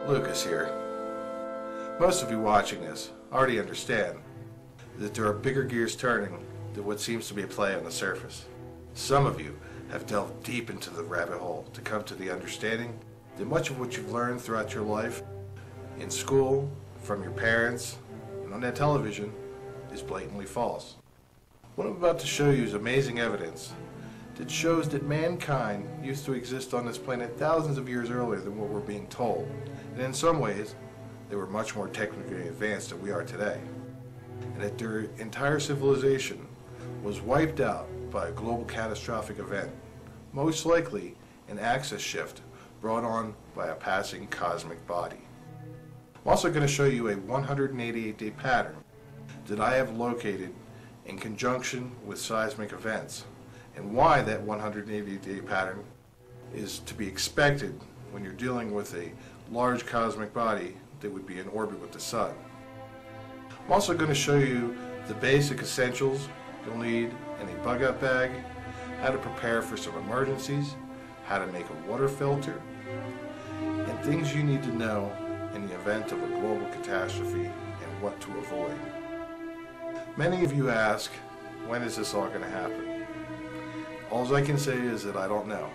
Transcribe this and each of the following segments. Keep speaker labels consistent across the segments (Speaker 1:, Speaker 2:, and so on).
Speaker 1: Lucas here. Most of you watching this already understand that there are bigger gears turning than what seems to be a play on the surface. Some of you have delved deep into the rabbit hole to come to the understanding that much of what you've learned throughout your life, in school, from your parents, and on that television, is blatantly false. What I'm about to show you is amazing evidence that shows that mankind used to exist on this planet thousands of years earlier than what we're being told. And in some ways, they were much more technically advanced than we are today. And that their entire civilization was wiped out by a global catastrophic event, most likely an axis shift brought on by a passing cosmic body. I'm also going to show you a 188-day pattern that I have located in conjunction with seismic events, and why that 180-day pattern is to be expected when you're dealing with a large cosmic body that would be in orbit with the sun. I'm also going to show you the basic essentials you'll need in a bug-out bag, how to prepare for some emergencies, how to make a water filter, and things you need to know in the event of a global catastrophe and what to avoid. Many of you ask, when is this all going to happen? All I can say is that I don't know.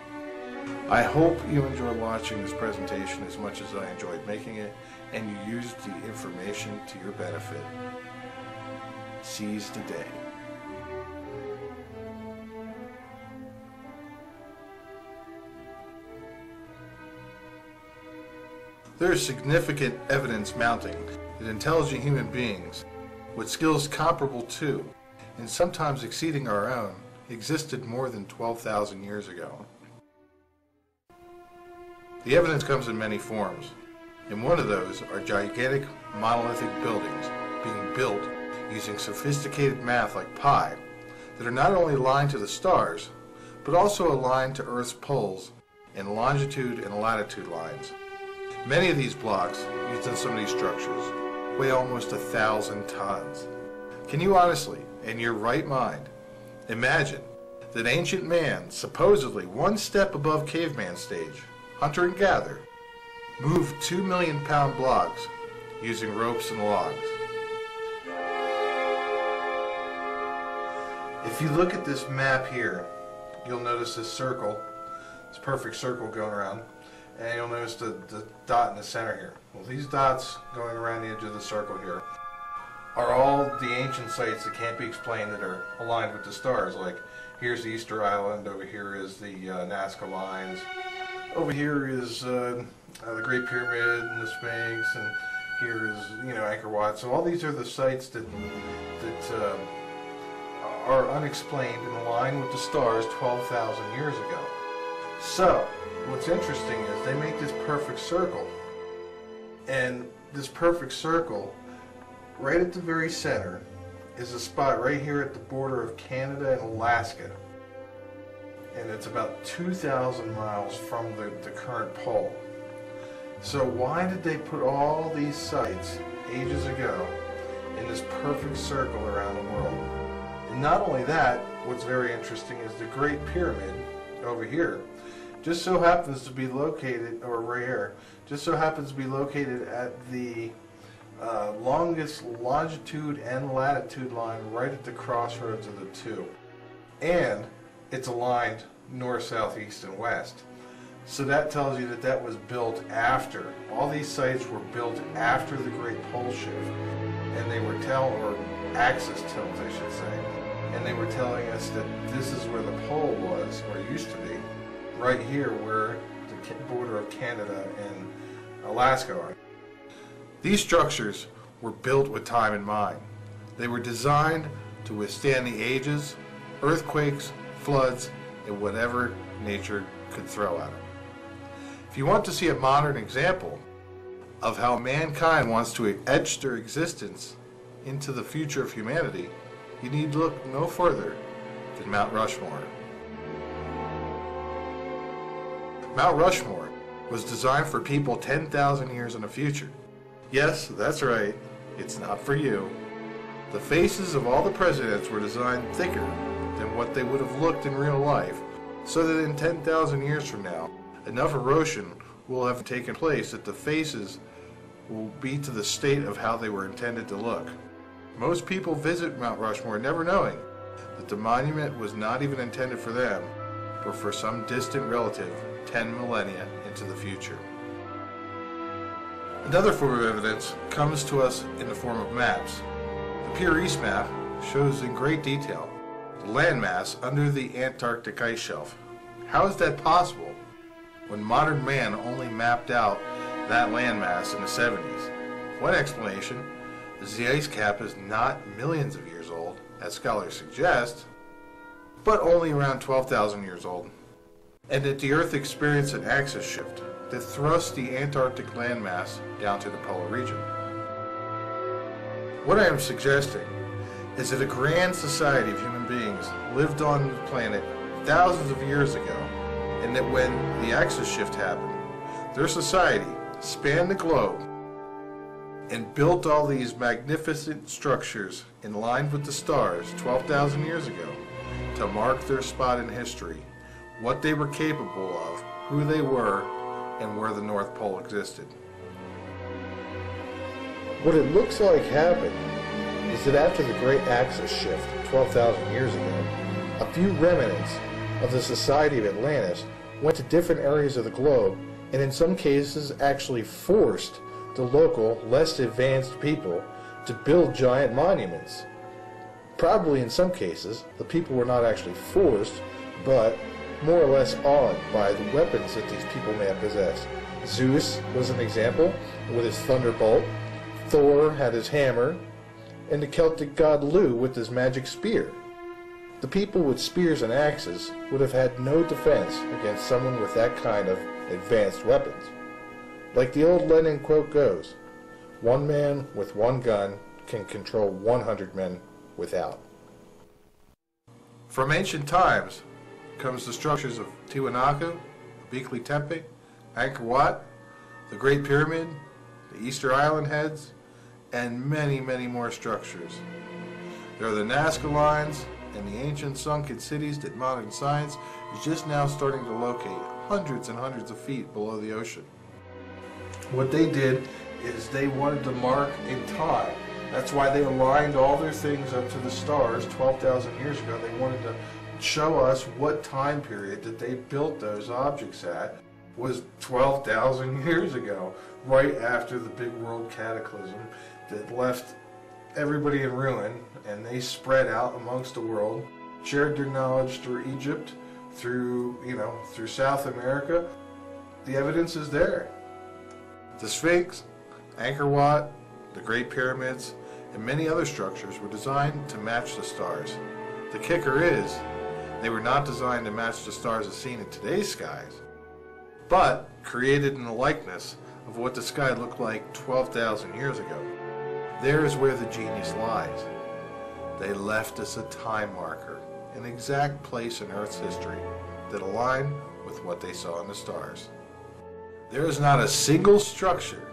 Speaker 1: I hope you enjoyed watching this presentation as much as I enjoyed making it, and you used the information to your benefit. Seize the day. There is significant evidence mounting that intelligent human beings, with skills comparable to, and sometimes exceeding our own, existed more than 12,000 years ago. The evidence comes in many forms, and one of those are gigantic monolithic buildings being built using sophisticated math like pi that are not only aligned to the stars, but also aligned to Earth's poles in longitude and latitude lines. Many of these blocks used in some of these structures weigh almost 1,000 tons. Can you honestly, in your right mind, imagine that ancient man, supposedly one step above caveman stage, hunter and gatherer, moved 2 million-pound blocks using ropes and logs? If you look at this map here, you'll notice this circle, this perfect circle going around, and you'll notice the dot in the center here. Well, these dots going around the edge of the circle here are all the ancient sites that can't be explained that are aligned with the stars. Like, here's the Easter Island, over here is the Nazca Lines, over here is the Great Pyramid and the Sphinx, and here is, Angkor Wat. So all these are the sites that are unexplained and aligned with the stars 12,000 years ago. So, what's interesting is they make this perfect circle, and this perfect circle, right at the very center, is a spot right here at the border of Canada and Alaska. And it's about 2,000 miles from the current pole. So why did they put all these sites ages ago in this perfect circle around the world? And not only that, what's very interesting is the Great Pyramid over here just so happens to be located, or right here, just so happens to be located at the longest longitude and latitude line right at the crossroads of the two. And it's aligned north, south, east, and west. So that tells you that that was built after. All these sites were built after the Great Pole Shift. And they were or axis tilt, I should say. And they were telling us that this is where the pole was, or used to be, right here where the border of Canada and Alaska are. These structures were built with time in mind. They were designed to withstand the ages, earthquakes, floods, and whatever nature could throw at them. If you want to see a modern example of how mankind wants to etch their existence into the future of humanity, you need look no further than Mount Rushmore. Mount Rushmore was designed for people 10,000 years in the future. Yes, that's right, it's not for you. The faces of all the presidents were designed thicker than what they would have looked in real life, so that in 10,000 years from now, enough erosion will have taken place that the faces will be to the state of how they were intended to look. Most people visit Mount Rushmore never knowing that the monument was not even intended for them, but for some distant relative 10 millennia into the future. Another form of evidence comes to us in the form of maps. The Pier East map shows in great detail the landmass under the Antarctic ice shelf. How is that possible when modern man only mapped out that landmass in the 70s? One explanation is the ice cap is not millions of years old, as scholars suggest, but only around 12,000 years old, and that the Earth experienced an axis shift that thrust the Antarctic landmass down to the polar region. What I am suggesting is that a grand society of human beings lived on the planet thousands of years ago, and that when the axis shift happened, their society spanned the globe and built all these magnificent structures in line with the stars 12,000 years ago to mark their spot in history, what they were capable of, who they were, and where the North Pole existed. What it looks like happened is that after the great axis shift 12,000 years ago, a few remnants of the society of Atlantis went to different areas of the globe and in some cases actually forced the local, less advanced people to build giant monuments. Probably in some cases, the people were not actually forced, but more or less awed by the weapons that these people may have possessed. Zeus was an example with his thunderbolt, Thor had his hammer, and the Celtic god Lu with his magic spear. The people with spears and axes would have had no defense against someone with that kind of advanced weapons. Like the old Lenin quote goes, "One man with one gun can control 100 men without." From ancient times comes the structures of Tiwanaku, Göbekli Tepe, Angkor Wat, the Great Pyramid, the Easter Island heads, and many, many more structures. There are the Nazca lines and the ancient sunken cities that modern science is just now starting to locate hundreds and hundreds of feet below the ocean. What they did is they wanted to mark in time. That's why they aligned all their things up to the stars 12,000 years ago. They wanted to show us what time period that they built those objects at was 12,000 years ago, right after the big world cataclysm that left everybody in ruin, and they spread out amongst the world, shared their knowledge through Egypt, through South America. The evidence is there. The Sphinx, Angkor Wat, the Great Pyramids, and many other structures were designed to match the stars. The kicker is, they were not designed to match the stars as seen in today's skies, but created in the likeness of what the sky looked like 12,000 years ago. There is where the genius lies. They left us a time marker, an exact place in Earth's history that aligned with what they saw in the stars. There is not a single structure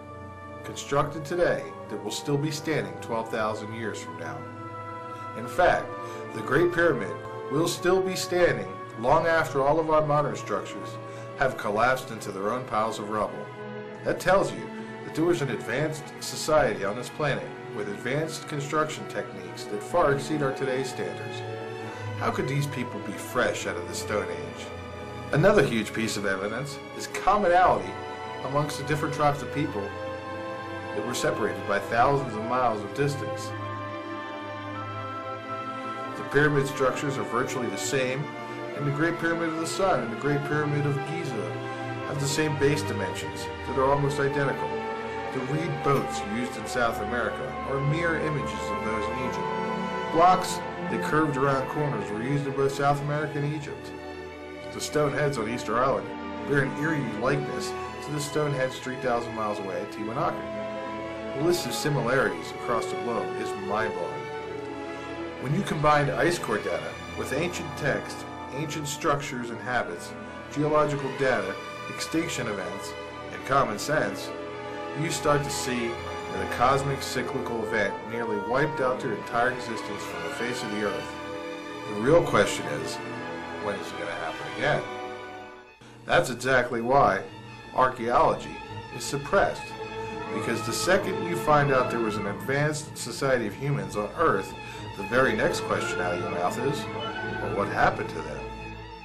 Speaker 1: constructed today that will still be standing 12,000 years from now. In fact, the Great Pyramid will still be standing long after all of our modern structures have collapsed into their own piles of rubble. That tells you that there was an advanced society on this planet with advanced construction techniques that far exceed our today's standards. How could these people be fresh out of the Stone Age? Another huge piece of evidence is commonality amongst the different tribes of people that were separated by thousands of miles of distance. The pyramid structures are virtually the same, and the Great Pyramid of the Sun and the Great Pyramid of Giza have the same base dimensions that are almost identical. The reed boats used in South America are mirror images of those in Egypt. Blocks that curved around corners were used in both South America and Egypt. The stone heads on Easter Island bear an eerie likeness to the stone heads 3,000 miles away at Tiwanaku. The list of similarities across the globe is mind-blowing. When you combine ice core data with ancient text, ancient structures and habits, geological data, extinction events, and common sense, you start to see that a cosmic cyclical event nearly wiped out their entire existence from the face of the earth. The real question is, when is it going to happen again? That's exactly why archaeology is suppressed, because the second you find out there was an advanced society of humans on Earth, the very next question out of your mouth is, well, what happened to them?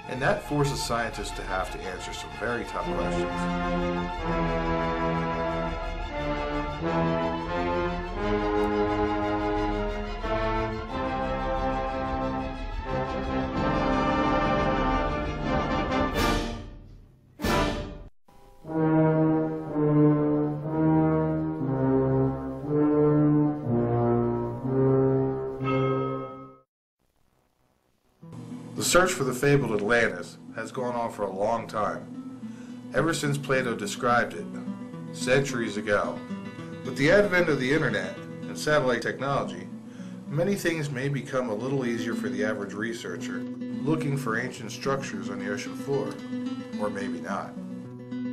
Speaker 1: And that forces scientists to have to answer some very tough questions. The search for the fabled Atlantis has gone on for a long time, ever since Plato described it, centuries ago. With the advent of the internet and satellite technology, many things may become a little easier for the average researcher looking for ancient structures on the ocean floor, or maybe not.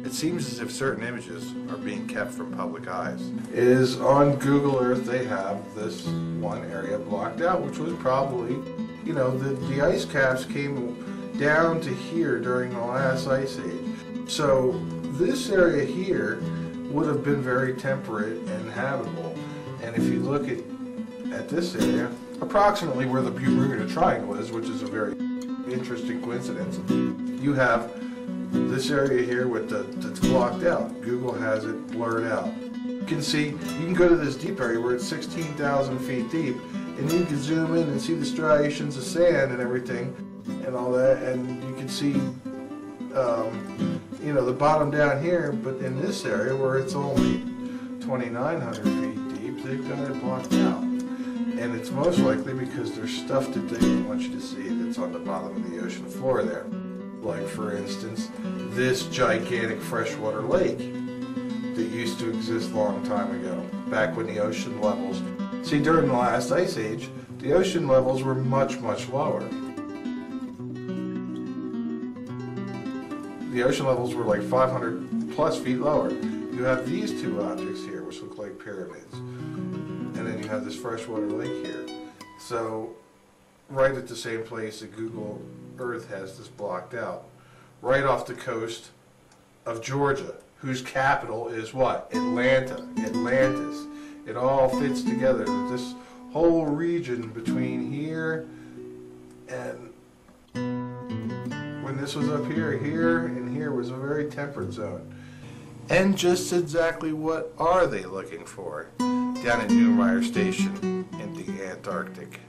Speaker 1: It seems as if certain images are being kept from public eyes. It is on Google Earth they have this one area blocked out, which was probably, you know, the ice caps came down to here during the last ice age. So this area here would have been very temperate and habitable. And if you look at this area, approximately where the Bermuda Triangle is, which is a very interesting coincidence, you have this area here that's blocked out. Google has it blurred out. You can see, you can go to this deep area where it's 16,000 feet deep, and you can zoom in and see the striations of sand and everything and all that, and you can see you know, the bottom down here. But in this area where it's only 2,900 feet deep, they've got it blocked out. And it's most likely because there's stuff that they don't want you to see that's on the bottom of the ocean floor there. Like, for instance, this gigantic freshwater lake that used to exist a long time ago, back when the ocean levels... See, during the last ice age, the ocean levels were much, much lower. The ocean levels were like 500 plus feet lower. You have these two objects here, which look like pyramids. And then you have this freshwater lake here. So, right at the same place that Google Earth has this blocked out. Right off the coast of Georgia, whose capital is what? Atlanta. Atlantis. It all fits together. This whole region between here and when this was up here, here and here was a very temperate zone. And just exactly what are they looking for down at Neumayer Station in the Antarctic?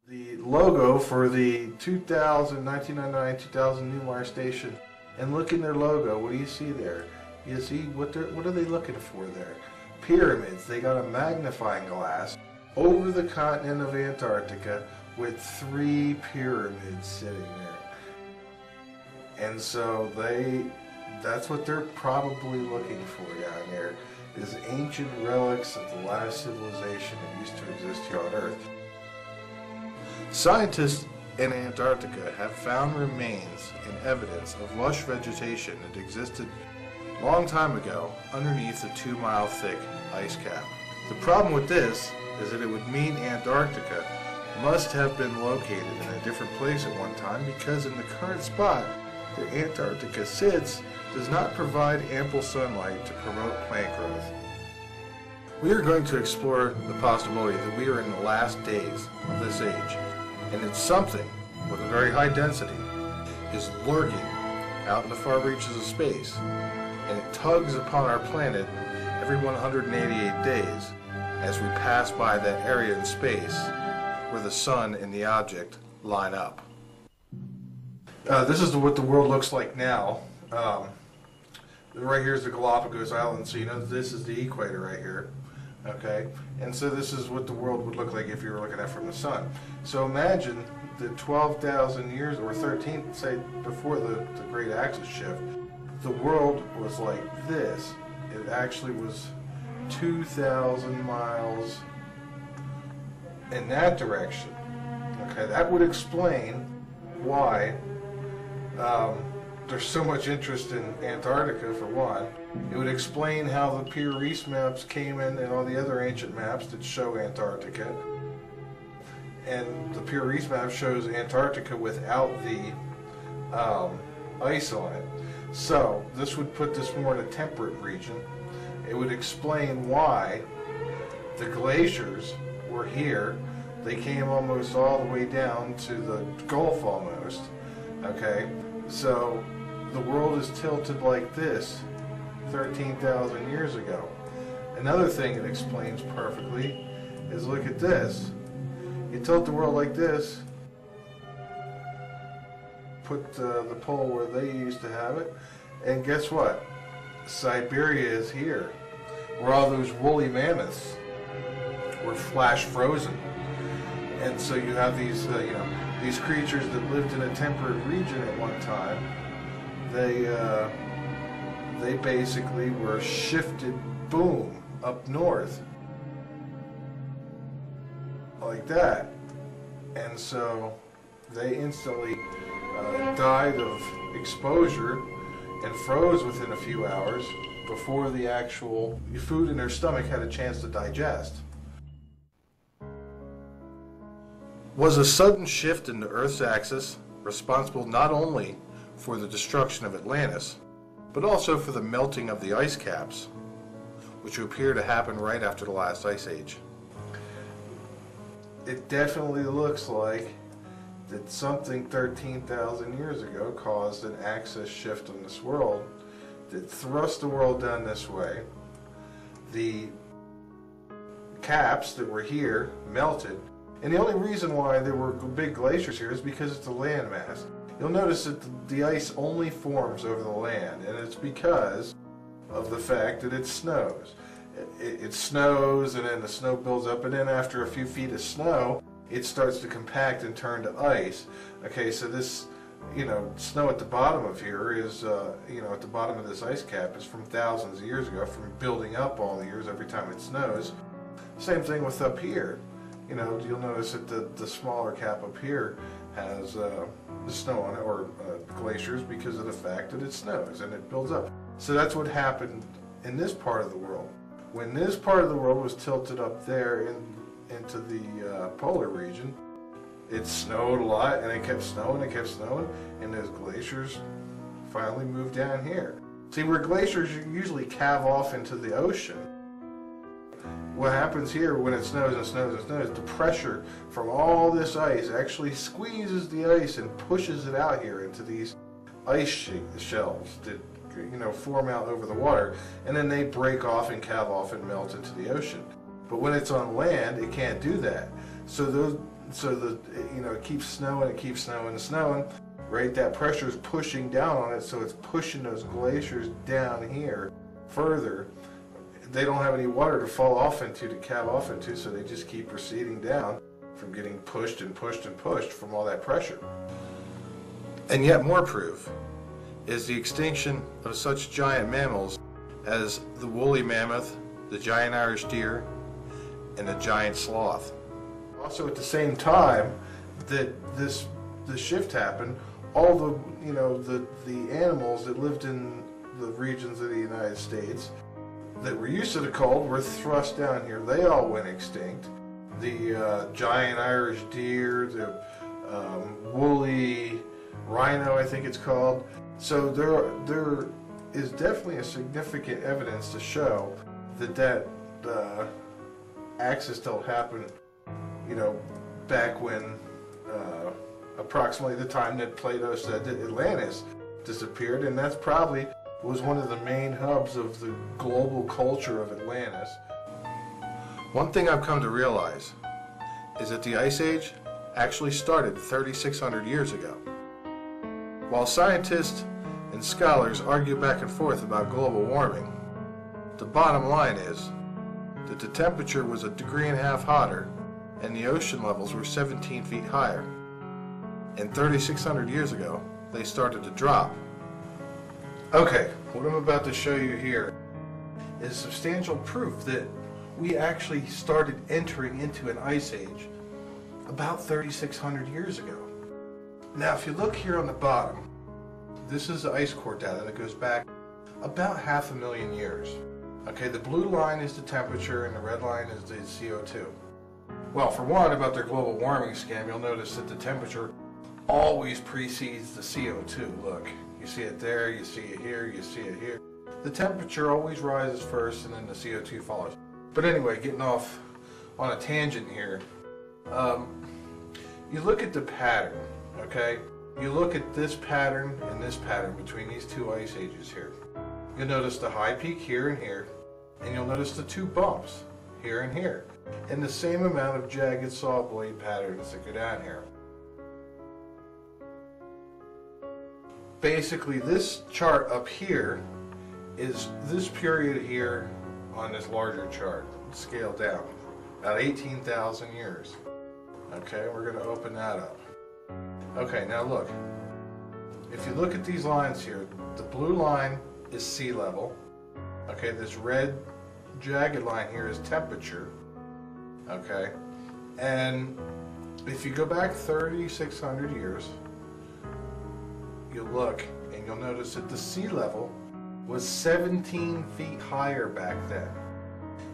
Speaker 1: The logo for the 1999-2000 Neumayer Station, and look in their logo, what do you see there? You see what are they looking for there? Pyramids. They got a magnifying glass over the continent of Antarctica with 3 pyramids sitting there. And so that's what they're probably looking for down there, is ancient relics of the last civilization that used to exist here on Earth. Scientists in Antarctica have found remains and evidence of lush vegetation that existed a long time ago underneath the 2-mile thick ice cap. The problem with this is that it would mean Antarctica must have been located in a different place at one time, because in the current spot that Antarctica sits does not provide ample sunlight to promote plant growth. We are going to explore the possibility that we are in the last days of this age, and that something with a very high density is lurking out in the far reaches of space, and it tugs upon our planet every 188 days as we pass by that area in space where the sun and the object line up. This is what the world looks like now. Right here is the Galapagos Islands, so you know this is the equator right here. Okay, and so this is what the world would look like if you were looking at it from the sun. So imagine that 12,000 years, or 13, say before the great axis shift, the world was like this. It actually was 2,000 miles in that direction. Okay, that would explain why there's so much interest in Antarctica, for one. It would explain how the Pyrrhus maps came in and all the other ancient maps that show Antarctica. And the Pyrrhus map shows Antarctica without the ice on it. So this would put this more in a temperate region. It would explain why the glaciers were here. They came almost all the way down to the Gulf almost. Okay, so the world is tilted like this 13,000 years ago. Another thing it explains perfectly is, look at this. You tilt the world like this, put the pole where they used to have it, and guess what? Siberia is here, where all those woolly mammoths were flash frozen. And so you have these, these creatures that lived in a temperate region at one time. They basically were shifted, boom, up north, like that. And so they instantly died of exposure and froze within a few hours before the actual food in their stomach had a chance to digest. Was a sudden shift in the Earth's axis responsible not only for the destruction of Atlantis, but also for the melting of the ice caps, which appear to happen right after the last ice age? It definitely looks like that something 13,000 years ago caused an axis shift in this world that thrust the world down this way. The caps that were here melted, and the only reason why there were big glaciers here is because it's a landmass. You'll notice that the ice only forms over the land, and it's because of the fact that it snows. It snows, and then the snow builds up, and then after a few feet of snow, it starts to compact and turn to ice. Okay, so this, snow at the bottom of here is, at the bottom of this ice cap is from thousands of years ago, from building up all the years every time it snows. Same thing with up here. You'll notice that the smaller cap up here has the snow on it, or glaciers, because of the fact that it snows and it builds up. So that's what happened in this part of the world. When this part of the world was tilted up there into the polar region, it snowed a lot, and it kept snowing, and those glaciers finally moved down here. See, where glaciers usually calve off into the ocean, what happens here when it snows and snows and snows, the pressure from all this ice actually squeezes the ice and pushes it out here into these ice shelves that form out over the water, and then they break off and calve off and melt into the ocean. But when it's on land, it can't do that. So it keeps snowing, and snowing. Right, that pressure is pushing down on it, so it's pushing those glaciers down here further. They don't have any water to fall off into, to calve off into, so they just keep receding down from getting pushed and pushed and pushed from all that pressure. And yet more proof is the extinction of such giant mammals as the woolly mammoth, the giant Irish deer, and the giant sloth. Also, at the same time that this shift happened, all the animals that lived in the regions of the United States that were used to the cold were thrust down here. They all went extinct. The giant Irish deer, the woolly rhino, I think it's called. So there is definitely a significant evidence to show that axis tilt happened, back when approximately the time that Plato said that Atlantis disappeared, and that's probably was one of the main hubs of the global culture of Atlantis. One thing I've come to realize is that the Ice Age actually started 3,600 years ago. While scientists and scholars argue back and forth about global warming, the bottom line is that the temperature was 1.5 degrees hotter and the ocean levels were 17 feet higher. And 3,600 years ago, they started to drop. Okay, what I'm about to show you here is substantial proof that we actually started entering into an ice age about 3,600 years ago. Now, if you look here on the bottom, this is the ice core data that goes back about 500,000 years. Okay, the blue line is the temperature and the red line is the CO2. Well, for one, about their global warming scam, you'll notice that the temperature always precedes the CO2. Look, you see it there, you see it here, you see it here. The temperature always rises first and then the CO2 follows. But anyway, getting off on a tangent here, you look at the pattern, okay? You look at this pattern and this pattern between these two ice ages here. You'll notice the high peak here and here, and you'll notice the two bumps here and here, and the same amount of jagged saw blade patterns that go down here. Basically, this chart up here is this period here on this larger chart, scaled down, about 18,000 years. Okay, we're going to open that up. Okay, now look. If you look at these lines here, the blue line is sea level. Okay, this red jagged line here is temperature. Okay, and if you go back 3,600 years, you'll look and you'll notice that the sea level was 17 feet higher back then.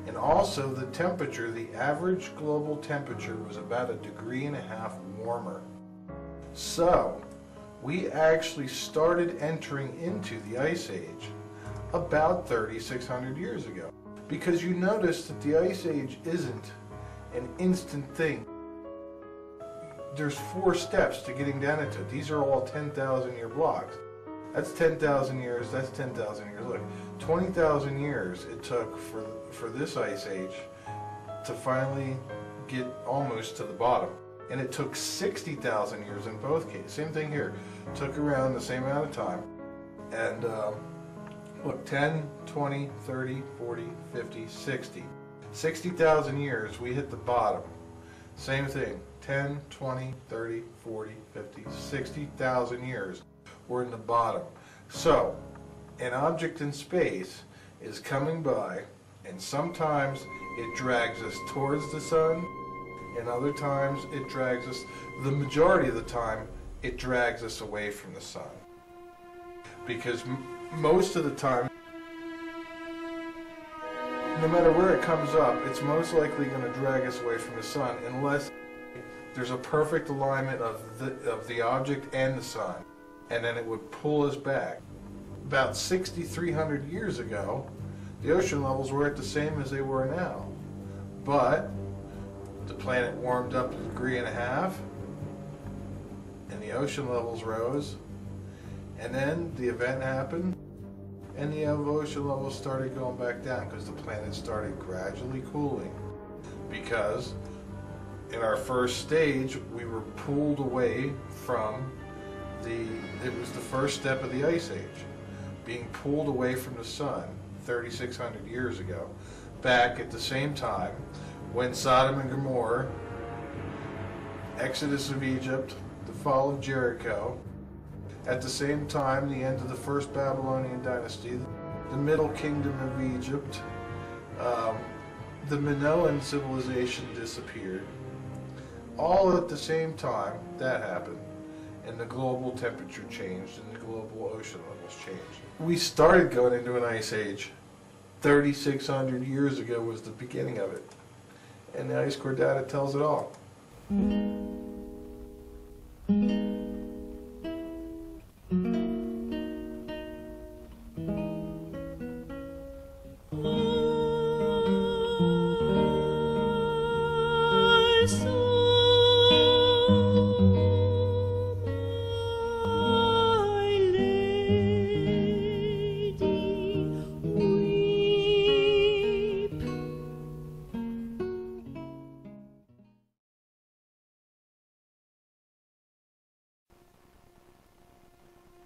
Speaker 1: And also the temperature, the average global temperature was about 1.5 degrees warmer. So we actually started entering into the Ice Age about 3,600 years ago. Because you notice that the Ice Age isn't an instant thing. There's 4 steps to getting down into it. These are all 10,000 year blocks. That's 10,000 years, that's 10,000 years. Look, 20,000 years it took for this Ice Age to finally get almost to the bottom. And it took 60,000 years in both cases. Same thing here. It took around the same amount of time. And look, 10, 20, 30, 40, 50, 60. 60,000 years we hit the bottom. Same thing. 10, 20, 30, 40, 50, 60,000 years we're in the bottom. So, an object in space is coming by, and sometimes it drags us towards the sun, and other times it drags us, the majority of the time, it drags us away from the sun. Because most of the time, no matter where it comes up, it's most likely going to drag us away from the sun unless there's a perfect alignment of the object and the sun, and then it would pull us back. About 6,300 years ago, the ocean levels were at the same as they were now, but the planet warmed up 1.5 degrees, and the ocean levels rose, and then the event happened, and the ocean levels started going back down because the planet started gradually cooling. Because in our first stage, we were pulled away from it was the first step of the Ice Age, being pulled away from the sun 3,600 years ago, back at the same time when Sodom and Gomorrah, Exodus of Egypt, the fall of Jericho, at the same time the end of the first Babylonian dynasty, the Middle Kingdom of Egypt, the Minoan civilization disappeared. All at the same time that happened, and the global temperature changed and the global ocean levels changed. We started going into an Ice Age 3,600 years ago was the beginning of it, and the ice core data tells it all.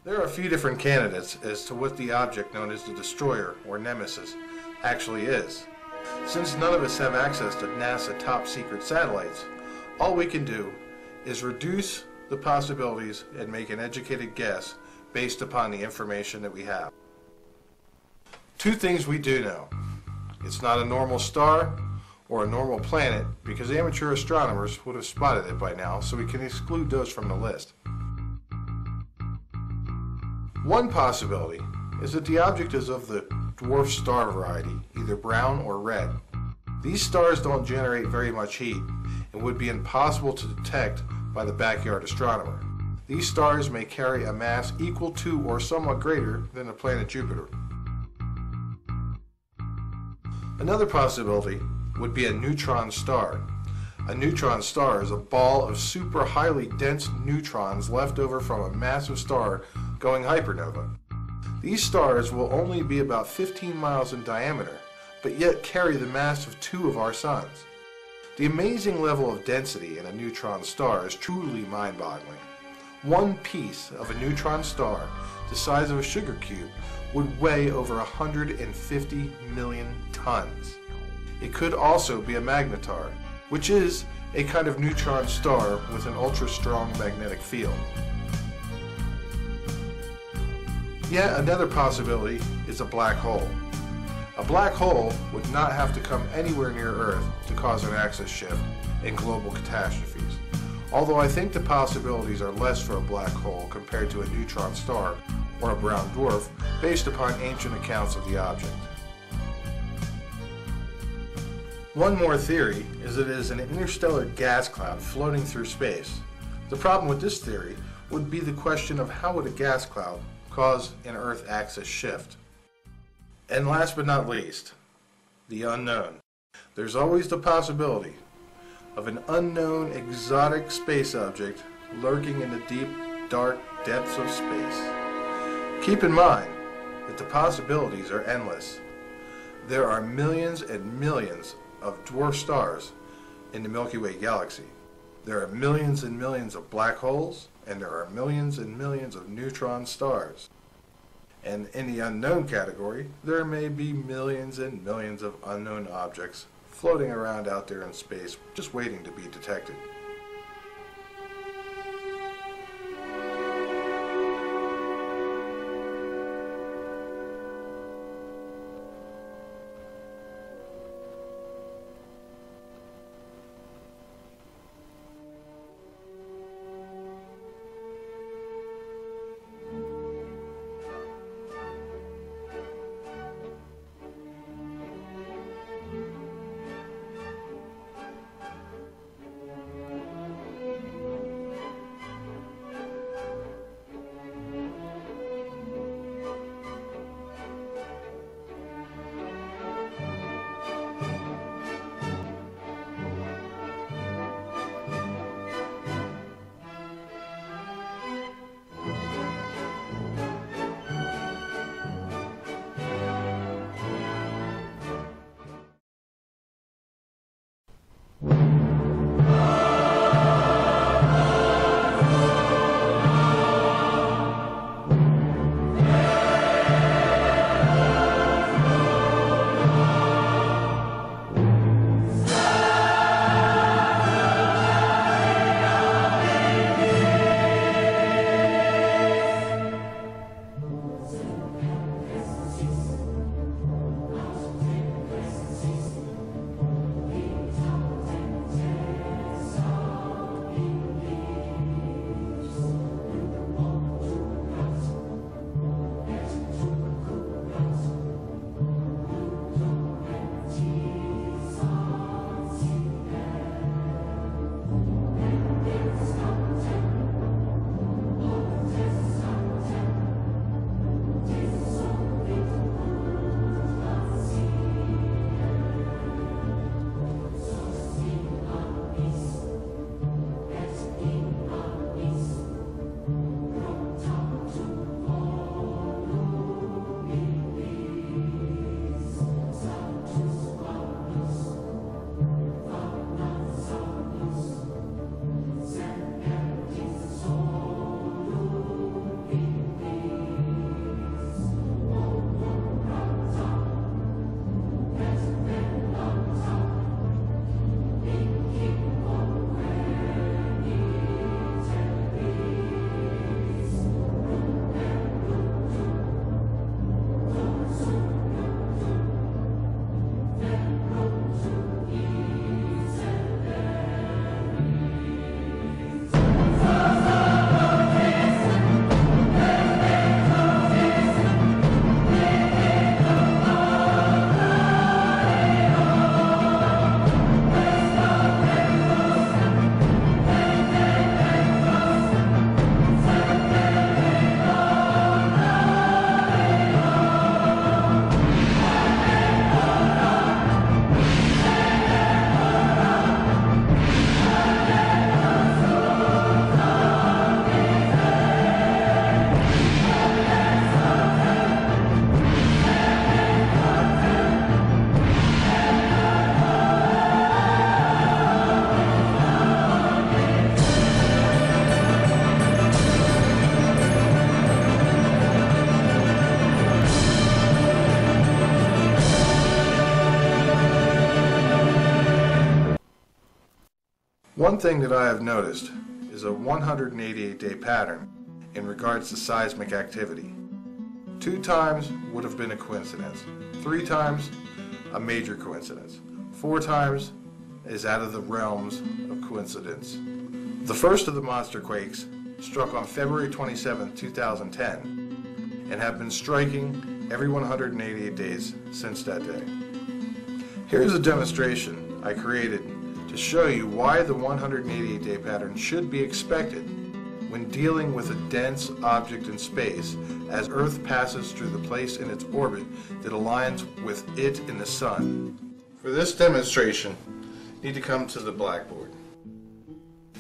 Speaker 1: There are a few different candidates as to what the object known as the Destroyer, or Nemesis, actually is. Since none of us have access to NASA top-secret satellites, all we can do is reduce the possibilities and make an educated guess based upon the information that we have. 2 things we do know. It's not a normal star or a normal planet because amateur astronomers would have spotted it by now, so we can exclude those from the list. One possibility is that the object is of the dwarf star variety, either brown or red. These stars don't generate very much heat and would be impossible to detect by the backyard astronomer. These stars may carry a mass equal to or somewhat greater than the planet Jupiter. Another possibility would be a neutron star. A neutron star is a ball of super highly dense neutrons left over from a massive star going hypernova. These stars will only be about 15 miles in diameter, but yet carry the mass of 2 of our suns. The amazing level of density in a neutron star is truly mind-boggling. One piece of a neutron star, the size of a sugar cube, would weigh over 150 million tons. It could also be a magnetar, which is a kind of neutron star with an ultra-strong magnetic field. Yet another possibility is a black hole. A black hole would not have to come anywhere near Earth to cause an axis shift in global catastrophes, although I think the possibilities are less for a black hole compared to a neutron star or a brown dwarf based upon ancient accounts of the object. One more theory is that it is an interstellar gas cloud floating through space. The problem with this theory would be the question of how would a gas cloud cause an Earth axis shift. And last but not least, the unknown. There's always the possibility of an unknown exotic space object lurking in the deep, dark depths of space. Keep in mind that the possibilities are endless. There are millions and millions of dwarf stars in the Milky Way galaxy. There are millions and millions of black holes, and there are millions and millions of neutron stars. And in the unknown category, there may be millions and millions of unknown objects floating around out there in space, just waiting to be detected. One thing that I have noticed is a 188-day pattern in regards to seismic activity. 2 times would have been a coincidence. 3 times, a major coincidence. 4 times is out of the realms of coincidence. The first of the monster quakes struck on February 27, 2010, and have been striking every 188 days since that day. Here's a demonstration I created to show you why the 188-day pattern should be expected when dealing with a dense object in space as Earth passes through the place in its orbit that aligns with it in the Sun. For this demonstration, you need to come to the blackboard.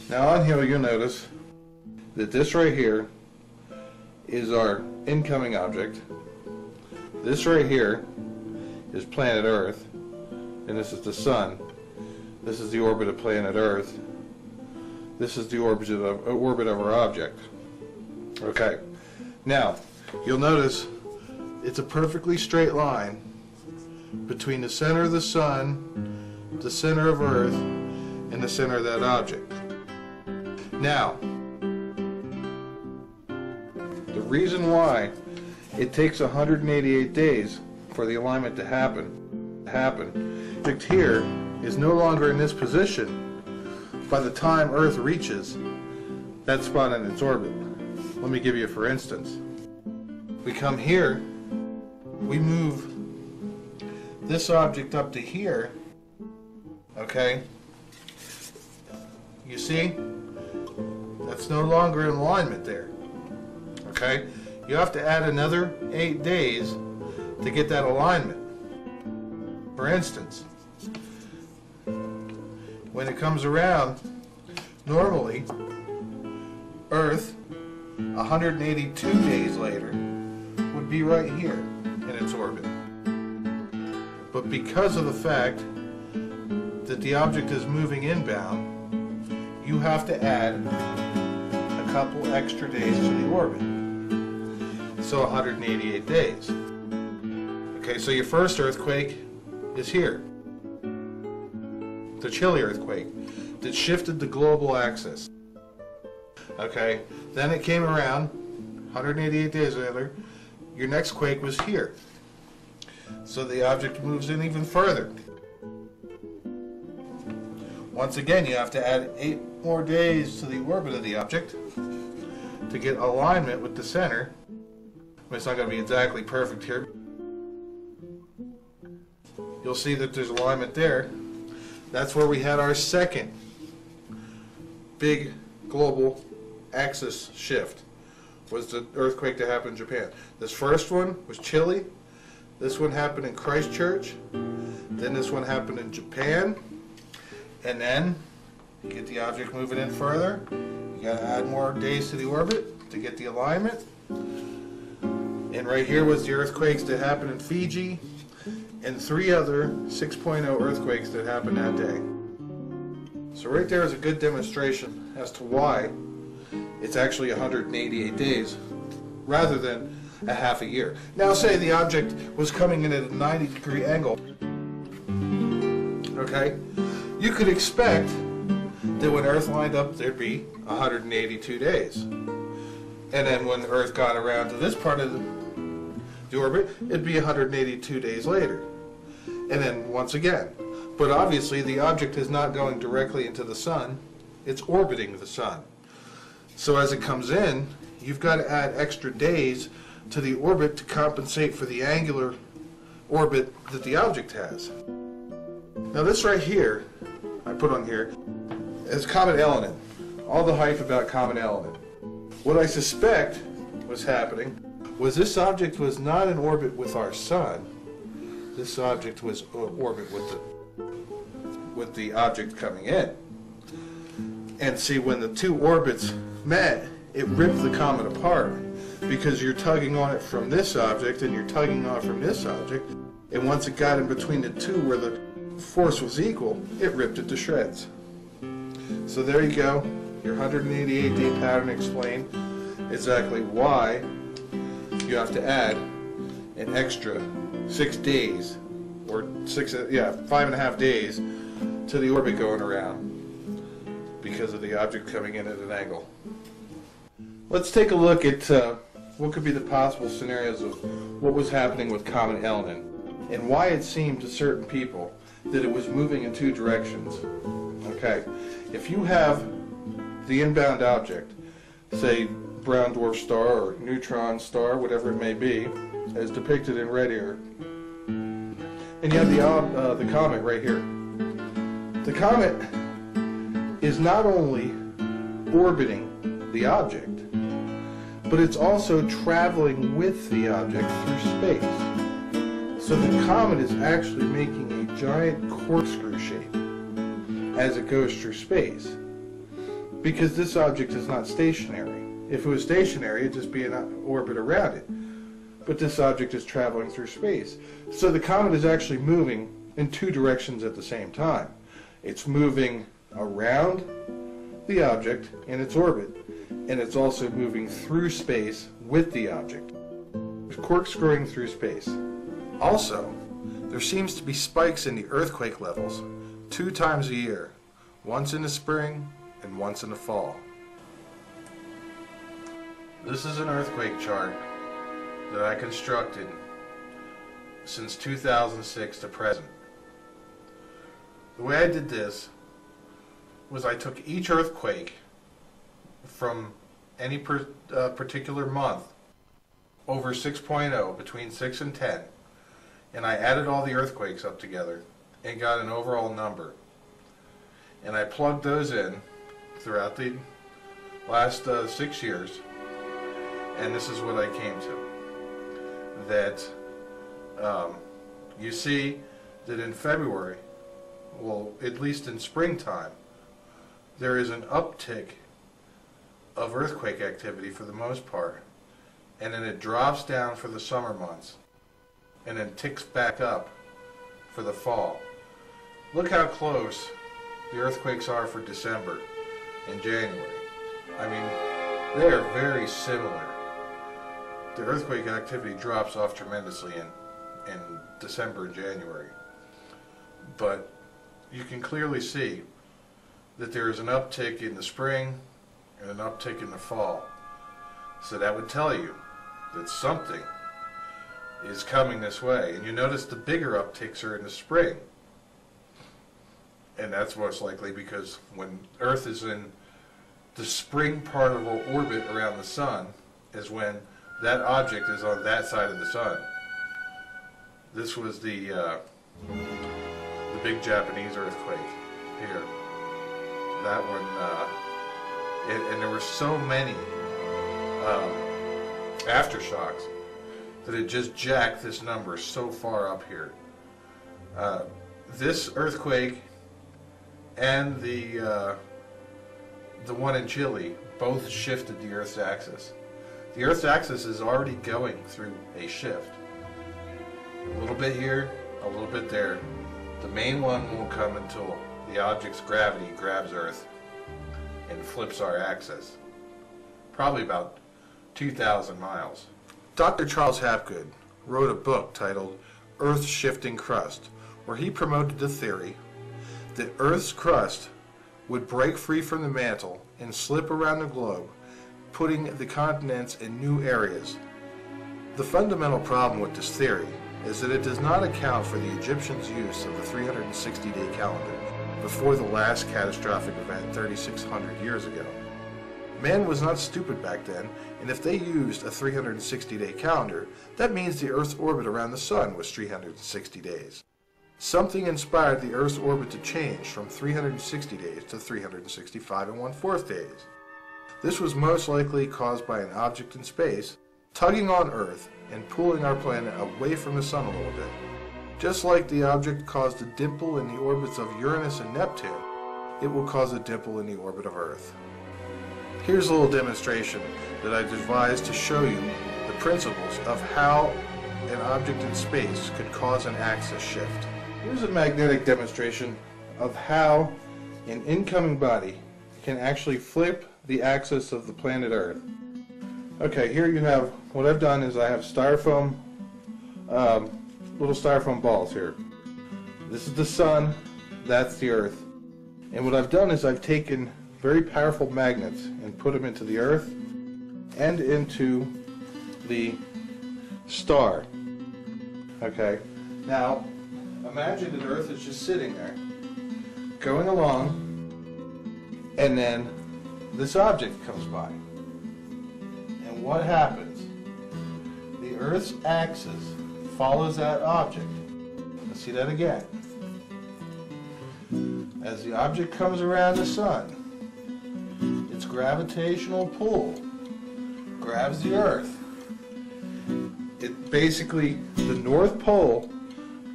Speaker 1: Now on here you'll notice that this right here is our incoming object. This right here is planet Earth, and this is the Sun. This is the orbit of planet Earth. This is the orbit of our object. Okay. Now, you'll notice it's a perfectly straight line between the center of the Sun, the center of Earth, and the center of that object. Now, the reason why it takes 188 days for the alignment to happen, object here is no longer in this position by the time Earth reaches that spot in its orbit. Let me give you for instance. We come here, we move this object up to here, okay? You see? That's no longer in alignment there, okay? You have to add another 8 days to get that alignment. For instance, when it comes around, normally Earth 182 days later would be right here in its orbit. But because of the fact that the object is moving inbound, you have to add a couple extra days to the orbit. So 188 days. Okay, so your first earthquake is here. The Chile earthquake that shifted the global axis. Okay, then it came around 188 days later. Your next quake was here. So the object moves in even further. Once again, you have to add 8 more days to the orbit of the object to get alignment with the center. It's not going to be exactly perfect here. You'll see that there's alignment there. That's where we had our second big global axis shift, was the earthquake that happened in Japan. This first one was Chile. This one happened in Christchurch. Then this one happened in Japan. And then you get the object moving in further. You got to add more days to the orbit to get the alignment. And right here was the earthquakes that happened in Fiji, and 3 other 6.0 earthquakes that happened that day. So right there is a good demonstration as to why it's actually 188 days rather than a half a year. Now say the object was coming in at a 90-degree angle. Okay? You could expect that when Earth lined up there'd be 182 days. And then when Earth got around to this part of the orbit, it'd be 182 days later. And then once again. But obviously the object is not going directly into the Sun, it's orbiting the Sun. So as it comes in, you've got to add extra days to the orbit to compensate for the angular orbit that the object has. Now this right here, I put on here, is comet element. All the hype about comet element. What I suspect was happening was this object was not in orbit with our Sun. This object was in orbit with the object coming in. And see, when the 2 orbits met, it ripped the comet apart because you're tugging on it from this object and you're tugging on it from this object, and once it got in between the 2 where the force was equal, it ripped it to shreds. So there you go, your 188-day pattern explained exactly why you have to add an extra 6 days, or 5.5 days to the orbit going around, because of the object coming in at an angle. Let's take a look at what could be the possible scenarios of what was happening with Comet Elenin and why it seemed to certain people that it was moving in two directions. Okay, if you have the inbound object, say brown dwarf star or neutron star, whatever it may be, as depicted in red here, and you have the comet right here. The comet is not only orbiting the object, but it's also traveling with the object through space. So the comet is actually making a giant corkscrew shape as it goes through space, because this object is not stationary. If it was stationary, it'd just be an orbit around it. But this object is traveling through space. So the comet is actually moving in two directions at the same time. It's moving around the object in its orbit, and it's also moving through space with the object. It's corkscrewing through space. Also, there seems to be spikes in the earthquake levels 2 times a year, once in the spring and once in the fall. This is an earthquake chart that I constructed since 2006 to present. The way I did this was I took each earthquake from any particular month over 6.0, between 6 and 10, and I added all the earthquakes up together and got an overall number. And I plugged those in throughout the last 6 years, and this is what I came to. That you see that in February, well, at least in springtime, there is an uptick of earthquake activity for the most part, and then it drops down for the summer months and then ticks back up for the fall. Look how close the earthquakes are for December and January. I mean, they are very similar. The earthquake activity drops off tremendously in December and January, but you can clearly see that there is an uptick in the spring and an uptick in the fall. So that would tell you that something is coming this way. And you notice the bigger upticks are in the spring. And that's most likely because when Earth is in the spring part of our orbit around the sun is when that object is on that side of the sun. This was the big Japanese earthquake here. That one, and there were so many aftershocks that it just jacked this number so far up here. This earthquake and the one in Chile both shifted the Earth's axis. The Earth's axis is already going through a shift. A little bit here, a little bit there. The main one won't come until the object's gravity grabs Earth and flips our axis. Probably about 2,000 miles. Dr. Charles Hapgood wrote a book titled Earth's Shifting Crust, where he promoted the theory that Earth's crust would break free from the mantle and slip around the globe, putting the continents in new areas. The fundamental problem with this theory is that it does not account for the Egyptians' use of the 360-day calendar before the last catastrophic event 3,600 years ago. Man was not stupid back then, and if they used a 360-day calendar, that means the Earth's orbit around the Sun was 360 days. Something inspired the Earth's orbit to change from 360 days to 365 1/4 days. This was most likely caused by an object in space tugging on Earth and pulling our planet away from the Sun a little bit. Just like the object caused a dimple in the orbits of Uranus and Neptune, it will cause a dimple in the orbit of Earth. Here's a little demonstration that I devised to show you the principles of how an object in space could cause an axis shift. Here's a magnetic demonstration of how an incoming body can actually flip the axis of the planet Earth. Okay, here you have, what I've done is I have styrofoam, little styrofoam balls here. This is the Sun, that's the Earth. And what I've done is I've taken very powerful magnets and put them into the Earth and into the star. Okay, now imagine that Earth is just sitting there, going along, and then this object comes by. And what happens? The Earth's axis follows that object. Let's see that again. As the object comes around the sun, its gravitational pull grabs the Earth. It basically, the North Pole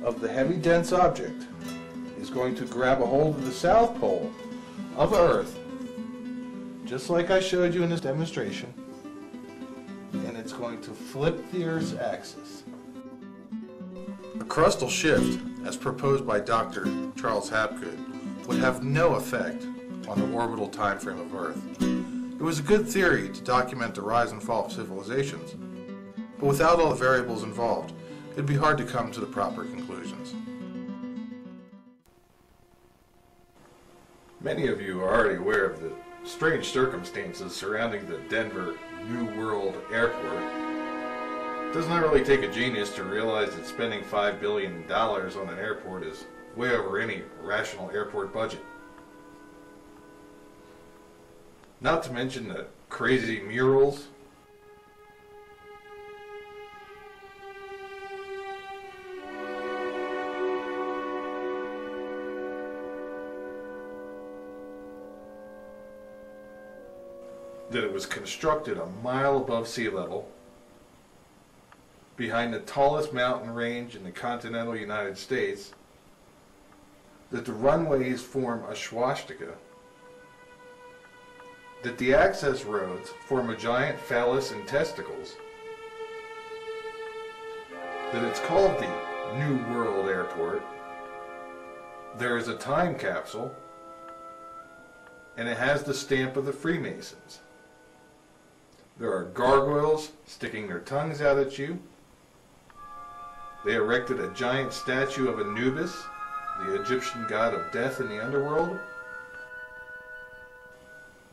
Speaker 1: of the heavy dense object is going to grab a hold of the South Pole of Earth, just like I showed you in this demonstration, and it's going to flip the Earth's axis. A crustal shift, as proposed by Dr. Charles Hapgood, would have no effect on the orbital time frame of Earth. It was a good theory to document the rise and fall of civilizations, but without all the variables involved, it'd be hard to come to the proper conclusions.
Speaker 2: Many of you are already aware of the strange circumstances surrounding the Denver New World Airport. It does not really take a genius to realize that spending $5 billion on an airport is way over any rational airport budget. Not to mention the crazy murals, that it was constructed a mile above sea level, behind the tallest mountain range in the continental United States, that the runways form a swastika, that the access roads form a giant phallus and testicles, that it's called the New World Airport, there is a time capsule, and it has the stamp of the Freemasons. There are gargoyles sticking their tongues out at you. They erected a giant statue of Anubis, the Egyptian god of death in the underworld.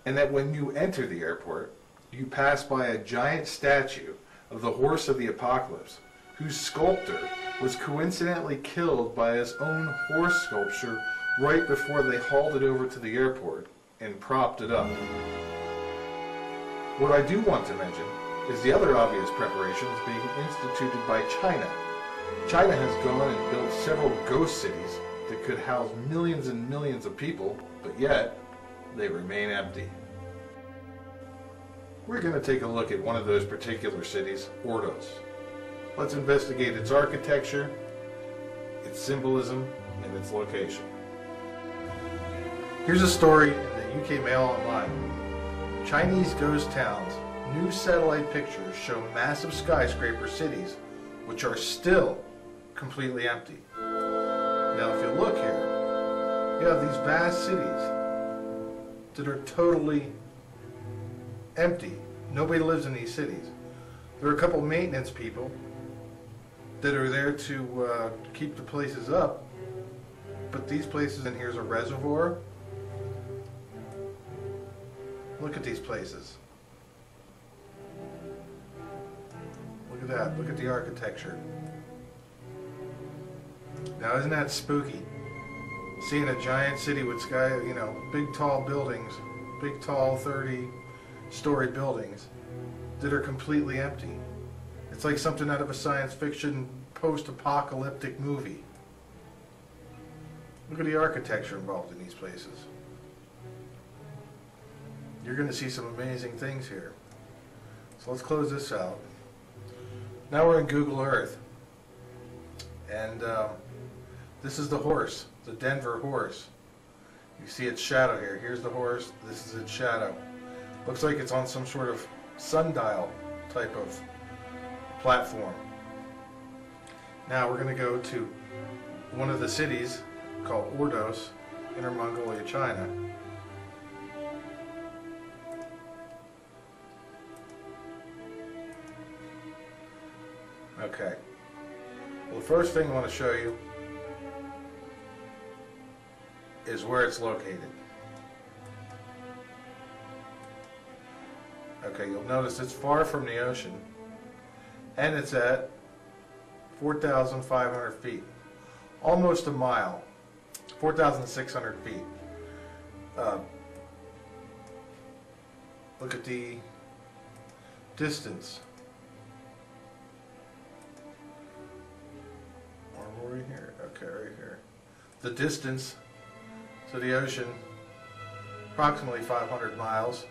Speaker 2: And that when you enter the airport, you pass by a giant statue of the horse of the apocalypse, whose sculptor was coincidentally killed by his own horse sculpture right before they hauled it over to the airport and propped it up. What I do want to mention is the other obvious preparations being instituted by China. China has gone and built several ghost cities that could house millions and millions of people, but yet they remain empty. We're going to take a look at one of those particular cities, Ordos. Let's investigate its architecture, its symbolism, and its location. Here's a story in the UK Mail Online. Chinese ghost towns. New satellite pictures show massive skyscraper cities which are still completely empty. Now if you look here, you have these vast cities that are totally empty. Nobody lives in these cities. There are a couple maintenance people that are there to keep the places up, but these places, and here's a reservoir. Look at these places. Look at that. Look at the architecture. Now isn't that spooky? Seeing a giant city with big tall buildings, big tall 30-story buildings that are completely empty. It's like something out of a science fiction post-apocalyptic movie. Look at the architecture involved in these places. You're going to see some amazing things here. So let's close this out. Now we're in Google Earth. And this is the horse, the Denver horse. You see its shadow here. Here's the horse. This is its shadow. Looks like it's on some sort of sundial type of platform. Now we're going to go to one of the cities called Ordos, Inner Mongolia, China. Okay. Well, the first thing I want to show you is where it's located. Okay, you'll notice it's far from the ocean, and it's at 4,500 feet, almost a mile, 4,600 feet. Look at the distance. Or right here. Okay, right here. The distance to the ocean, approximately 500 miles.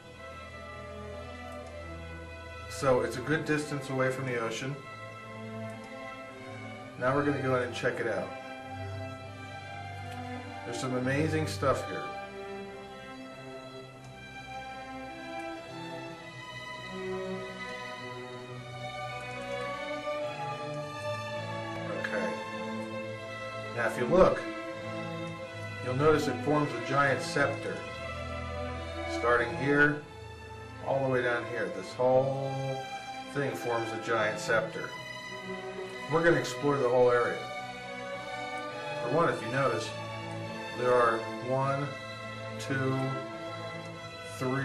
Speaker 2: So it's a good distance away from the ocean. Now we're going to go in and check it out. There's some amazing stuff here. Okay. Now if you look, you'll notice it forms a giant scepter. Starting here, all the way down here. This whole thing forms a giant scepter. We're going to explore the whole area. For one, if you notice, there are 1, 2, 3,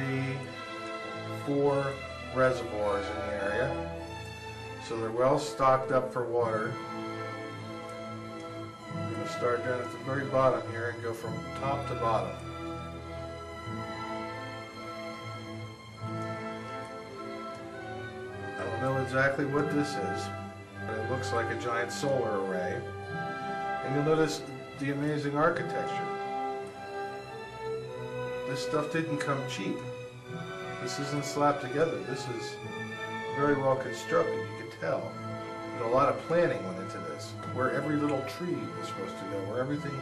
Speaker 2: 4 reservoirs in the area. So they're well stocked up for water. We're going to start down at the very bottom here and go from top to bottom. I don't know exactly what this is, but it looks like a giant solar array. And you'll notice the amazing architecture. This stuff didn't come cheap. This isn't slapped together. This is very well constructed, you can tell. But a lot of planning went into this. Where every little tree was supposed to go, where everything,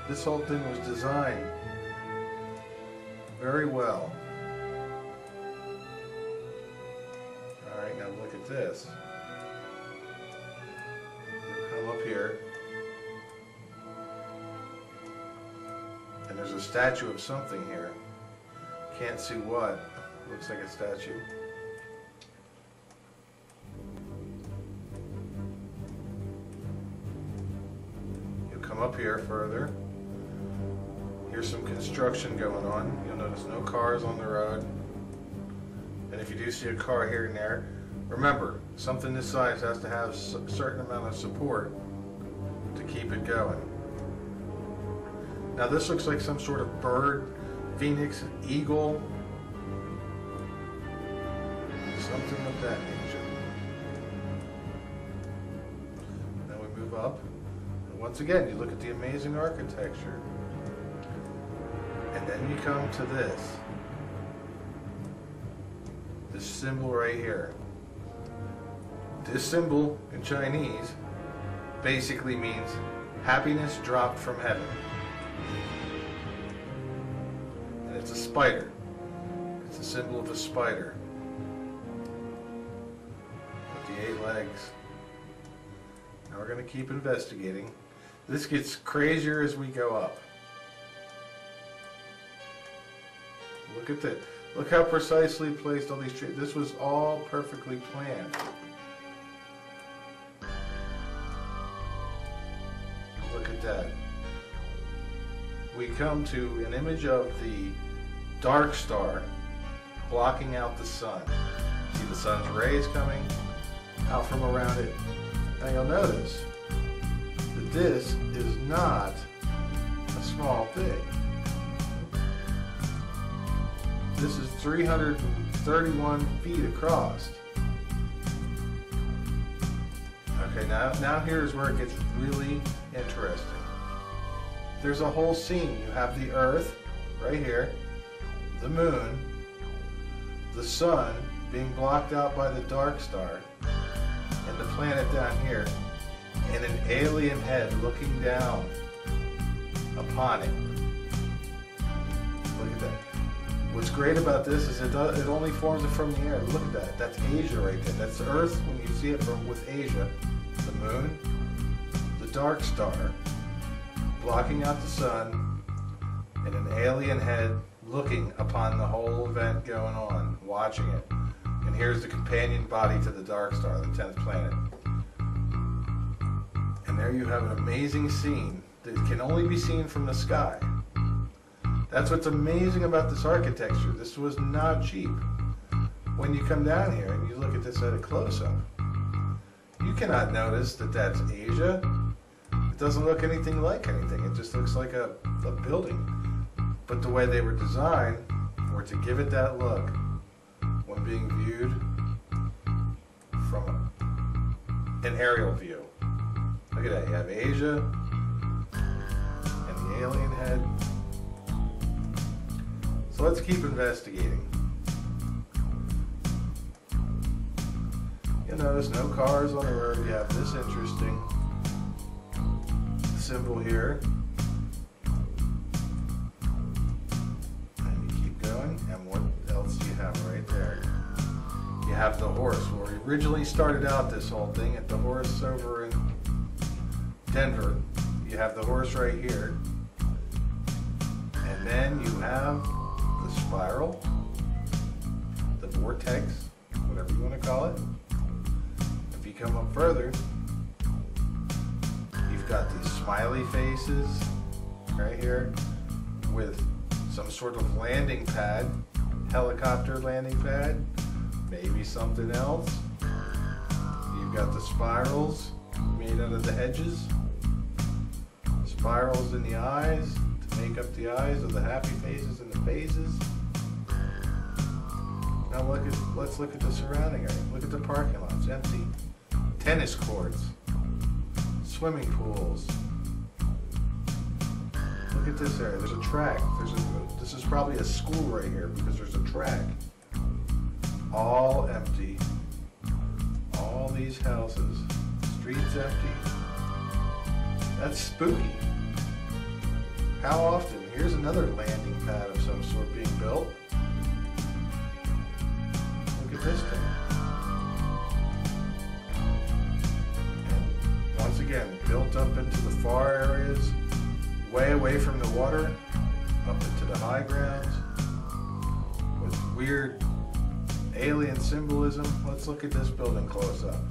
Speaker 2: this whole thing was designed very well. Alright, now look at this. Come up here. And there's a statue of something here. Can't see what. Looks like a statue. You'll come up here further. Here's some construction going on. You'll notice no cars on the road. And if you do see a car here and there, remember, something this size has to have a certain amount of support to keep it going. Now this looks like some sort of bird, phoenix, eagle, something of that nature. Now we move up, and once again you look at the amazing architecture, and then you come to this symbol right here. This symbol in Chinese basically means happiness dropped from heaven. And it's a spider. It's a symbol of a spider with the 8 legs. Now we're going to keep investigating. This gets crazier as we go up. Look at this. Look how precisely placed all these trees. This was all perfectly planned. Look at that. We come to an image of the dark star blocking out the sun. See the sun's rays coming out from around it. Now you'll notice that this is not a small thing. This is 331 feet across. Okay, now here's where it gets really interesting. There's a whole scene. You have the Earth right here, the moon, the sun being blocked out by the dark star, and the planet down here, and an alien head looking down upon it. Look at that. What's great about this is it only forms it from the air. Look at that. That's Asia right there. That's Earth when you see it from with Asia. The moon, the dark star, blocking out the sun, and an alien head looking upon the whole event going on, watching it. And here's the companion body to the dark star, the 10th planet. And there you have an amazing scene that can only be seen from the sky. That's what's amazing about this architecture. This was not cheap. when you come down here and you look at this at a close-up, you cannot notice that that's Asia. It doesn't look anything like anything. It just looks like a building. But the way they were designed were to give it that look when being viewed from an aerial view. Look at that. You have Asia and the alien head. So let's keep investigating. You'll notice no cars on the road. You have this interesting symbol here. And you keep going. And what else do you have right there? You have the horse. Where we originally started out this whole thing at the horse over in Denver. You have the horse right here. And then you have the spiral, the vortex, whatever you want to call it. If you come up further, you've got these smiley faces right here with some sort of landing pad, helicopter landing pad, maybe something else. You've got the spirals made out of the hedges, spirals in the eyes to make up the eyes of the happy faces and the faces. Now let's look at the surrounding area. Look at the parking lot. It's empty. Tennis courts, swimming pools. Look at this area. There's a track. This is probably a school right here because there's a track. All empty. All these houses. Streets empty. That's spooky. How often? Here's another landing pad of some sort being built. Look at this thing. And once again, built up into the far areas, way away from the water, up into the high grounds, with weird alien symbolism. Let's look at this building close up.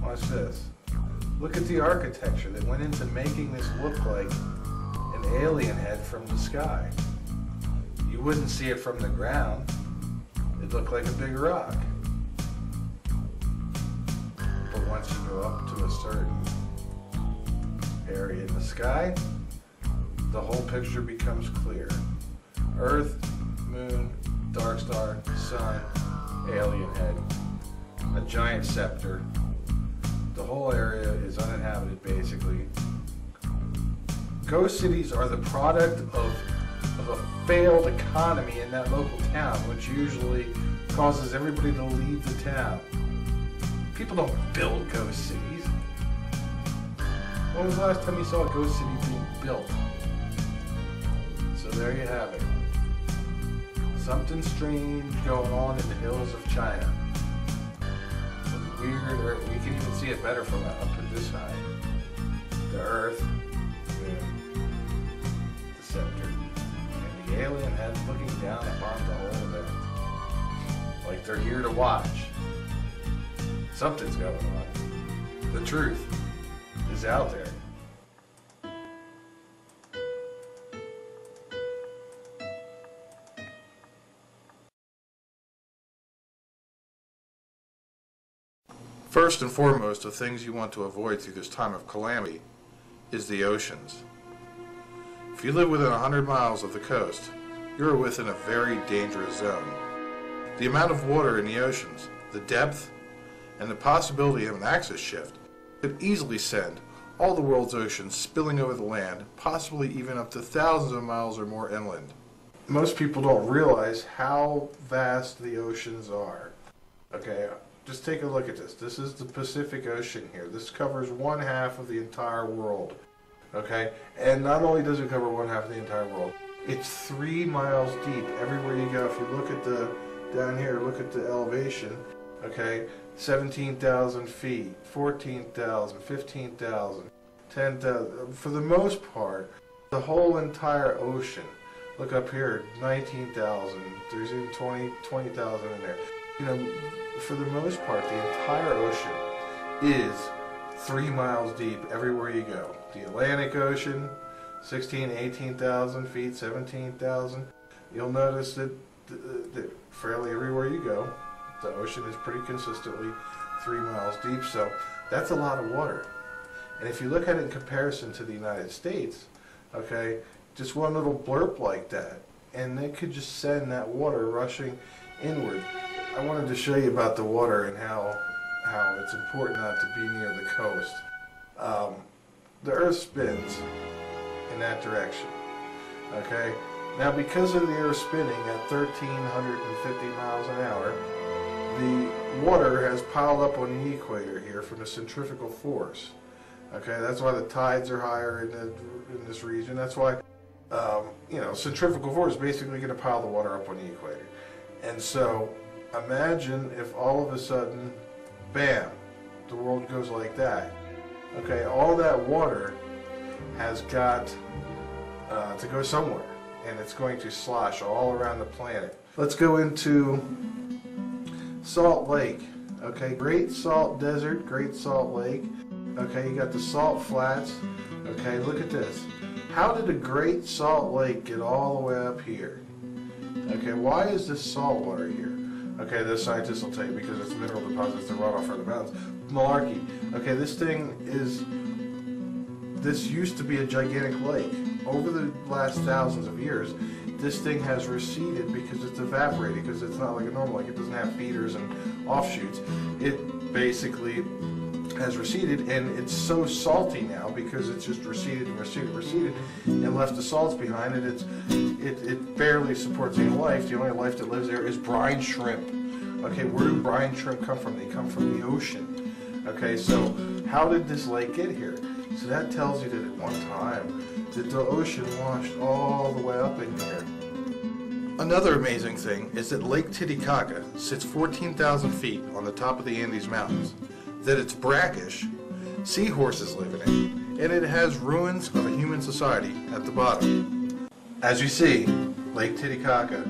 Speaker 2: Watch this. Look at the architecture that went into making this look like an alien head from the sky. You wouldn't see it from the ground. It'd look like a big rock. But once you go up to a certain area in the sky, the whole picture becomes clear. Earth, moon, dark star, sun, alien head, a giant scepter. The whole area is uninhabited, basically. Ghost cities are the product of a failed economy in that local town, which usually causes everybody to leave the town. People don't build ghost cities. When was the last time you saw a ghost city being built? So there you have it. Something strange going on in the hills of China. Weird, or we can even see it better from up at this high. The earth, the scepter, and the alien head looking down upon the whole event. Like they're here to watch. Something's going on. The truth is out there.
Speaker 1: First and foremost, the things you want to avoid through this time of calamity is the oceans. If you live within 100 miles of the coast, you are within a very dangerous zone. The amount of water in the oceans, the depth, and the possibility of an axis shift could easily send all the world's oceans spilling over the land, possibly even up to thousands of miles or more inland.
Speaker 2: Most people don't realize how vast the oceans are. Okay, just take a look at this. This is the Pacific Ocean here. This covers 1/2 of the entire world. Okay, and not only does it cover 1/2 of the entire world, it's 3 miles deep everywhere you go. If you look at down here, look at the elevation. Okay, 17,000 feet, 14,000, 15,000, 10,000. For the most part, the whole entire ocean. Look up here, 19,000. There's even 20,000 in there. You know, for the most part, the entire ocean is 3 miles deep everywhere you go. The Atlantic Ocean, 18,000 feet, 17,000. You'll notice that fairly everywhere you go, The ocean is pretty consistently 3 miles deep, so that's a lot of water. And if you look at it in comparison to the United States, okay, just one little blurb like that, and they could just send that water rushing inward. I wanted to show you about the water and how it's important not to be near the coast. The Earth spins in that direction, okay? Now, because of the Earth spinning at 1,350 miles an hour, the water has piled up on the equator here from the centrifugal force. Okay, that's why the tides are higher in this region. That's why, you know, centrifugal force is basically going to pile the water up on the equator. And so, imagine if all of a sudden, bam, the world goes like that. Okay, all that water has got to go somewhere, and it's going to slosh all around the planet. Let's go into Salt Lake. Okay, Great Salt Desert, Great Salt Lake. Okay, you got the salt flats. Okay, look at this. How did the Great Salt Lake get all the way up here? Okay, why is this salt water here? Okay, the scientists will tell you because it's mineral deposits that run off from the mountains. Malarkey. Okay, this used to be a gigantic lake. Over the last thousands of years, this thing has receded because it's evaporated, because it's not like a normal lake. It doesn't have feeders and offshoots. It basically has receded, and it's so salty now because it's just receded and receded and receded and left the salts behind, and it barely supports any life. The only life that lives there is brine shrimp. Okay, where do brine shrimp come from? They come from the ocean. Okay, so how did this lake get here? So that tells you that at one time that the ocean washed all the way up in here. Another amazing thing is that Lake Titicaca sits 14,000 feet on the top of the Andes Mountains, that it's brackish, seahorses live in it, and it has ruins of a human society at the bottom. As you see, Lake Titicaca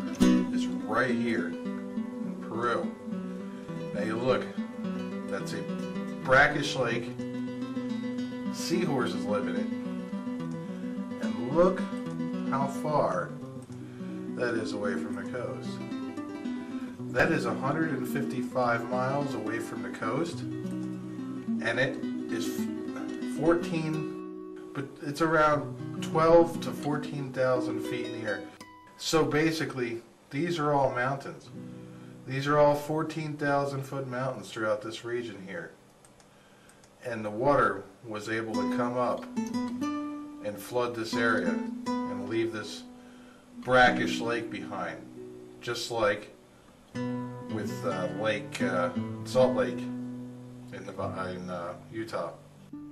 Speaker 2: is right here in Peru. Now you look, that's a brackish lake, seahorses live in it, and look how far that is away from the coast. That is 155 miles away from the coast, and it is 14, but it's around 12 to 14,000 feet in the air. So basically, these are all mountains. These are all 14,000 foot mountains throughout this region here. And the water was able to come up and flood this area and leave this brackish lake behind, just like with Salt Lake in Utah.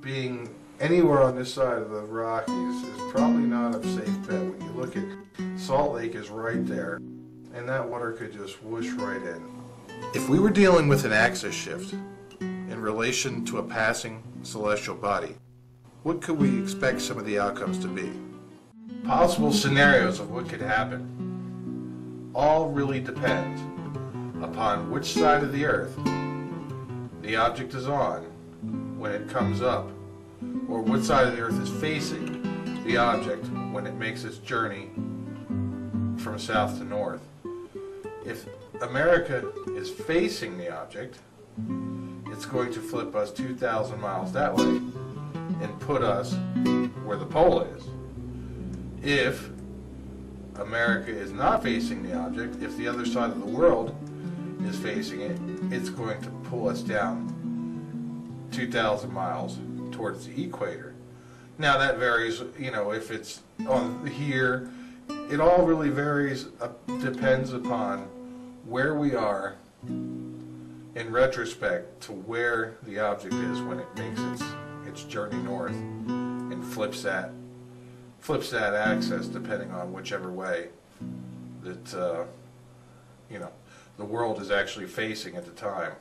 Speaker 2: Being anywhere on this side of the Rockies is probably not a safe bet. When you look at Salt Lake is right there, and that water could just whoosh right in. If we were dealing with an axis shift in relation to a passing celestial body, what could we expect some of the outcomes to be? Possible scenarios of what could happen all really depends upon which side of the Earth the object is on when it comes up, or what side of the Earth is facing the object when it makes its journey from south to north. If America is facing the object, it's going to flip us 2,000 miles that way and put us where the pole is. If America is not facing the object, if the other side of the world is facing it, it's going to pull us down 2,000 miles towards the equator. Now that varies, you know, if it's on here, it all really varies, depends upon where we are in retrospect to where the object is when it makes its journey north and flips that axis, depending on whichever way that you know, the world is actually facing at the time.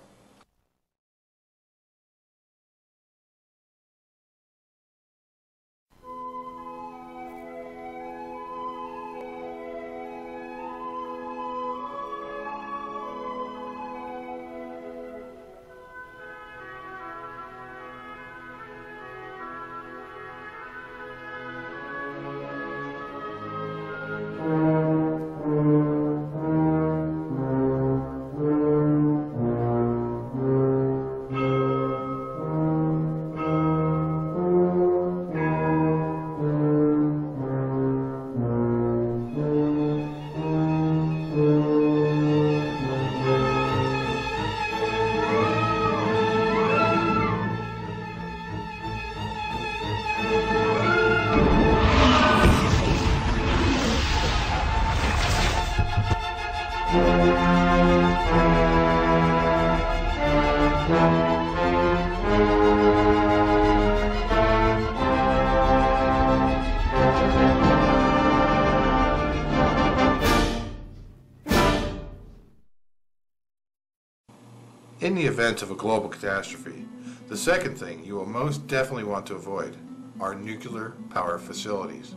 Speaker 1: In the event of a global catastrophe, the second thing you will most definitely want to avoid are nuclear power facilities.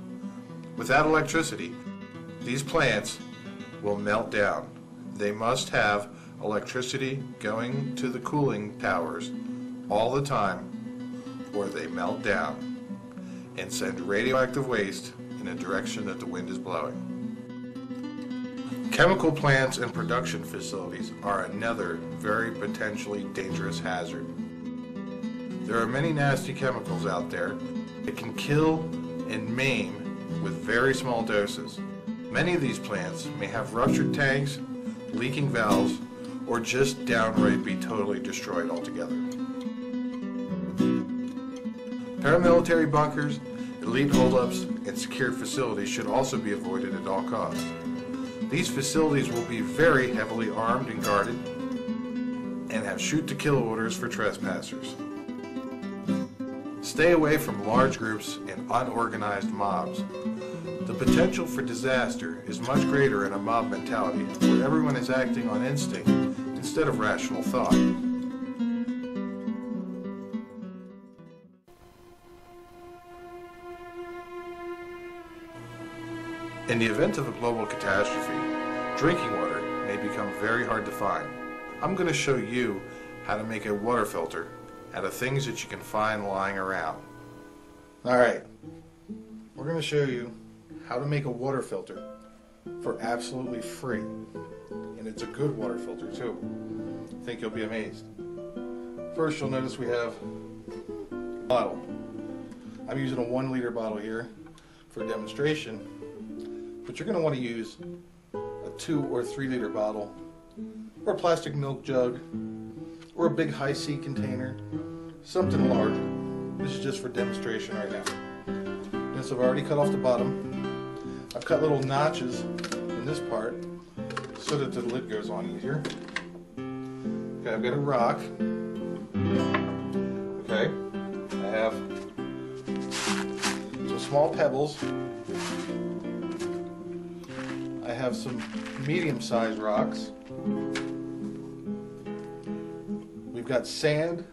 Speaker 1: Without electricity, these plants will melt down. They must have electricity going to the cooling towers all the time, or they melt down and send radioactive waste in a direction that the wind is blowing. Chemical plants and production facilities are another very potentially dangerous hazard. There are many nasty chemicals out there that can kill and maim with very small doses. Many of these plants may have ruptured tanks, leaking valves, or just downright be totally destroyed altogether. Paramilitary bunkers, elite holdups, and secured facilities should also be avoided at all costs. These facilities will be very heavily armed and guarded and have shoot-to-kill orders for trespassers. Stay away from large groups and unorganized mobs. The potential for disaster is much greater in a mob mentality where everyone is acting on instinct instead of rational thought. In the event of a global catastrophe, drinking water may become very hard to find. I'm going to show you how to make a water filter out of things that you can find lying around. Alright, we're going to show you how to make a water filter for absolutely free. And it's a good water filter too. I think you'll be amazed. First, you'll notice we have a bottle. I'm using a 1 liter bottle here for demonstration, but you're going to want to use a 2 or 3 liter bottle, or a plastic milk jug, or a big high C container, something larger. This is just for demonstration right now. And so I've already cut off the bottom. I've cut little notches in this part so that the lid goes on easier. Okay, I've got a rock. Okay, I have some small pebbles. I have some medium-sized rocks. We've got sand.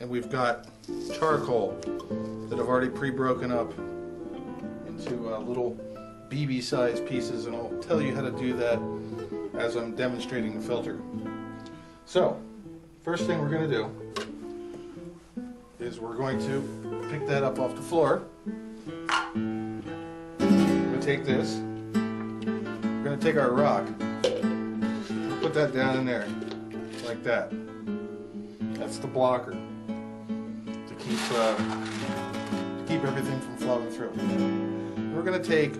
Speaker 1: And we've got charcoal that I've already pre-broken up into little BB-sized pieces, and I'll tell you how to do that as I'm demonstrating the filter. So, first thing we're going to do is we're going to pick that up off the floor. We're going to take this. We're going to take our rock, put that down in there, like that. That's the blocker to keep everything from flowing through. We're going to take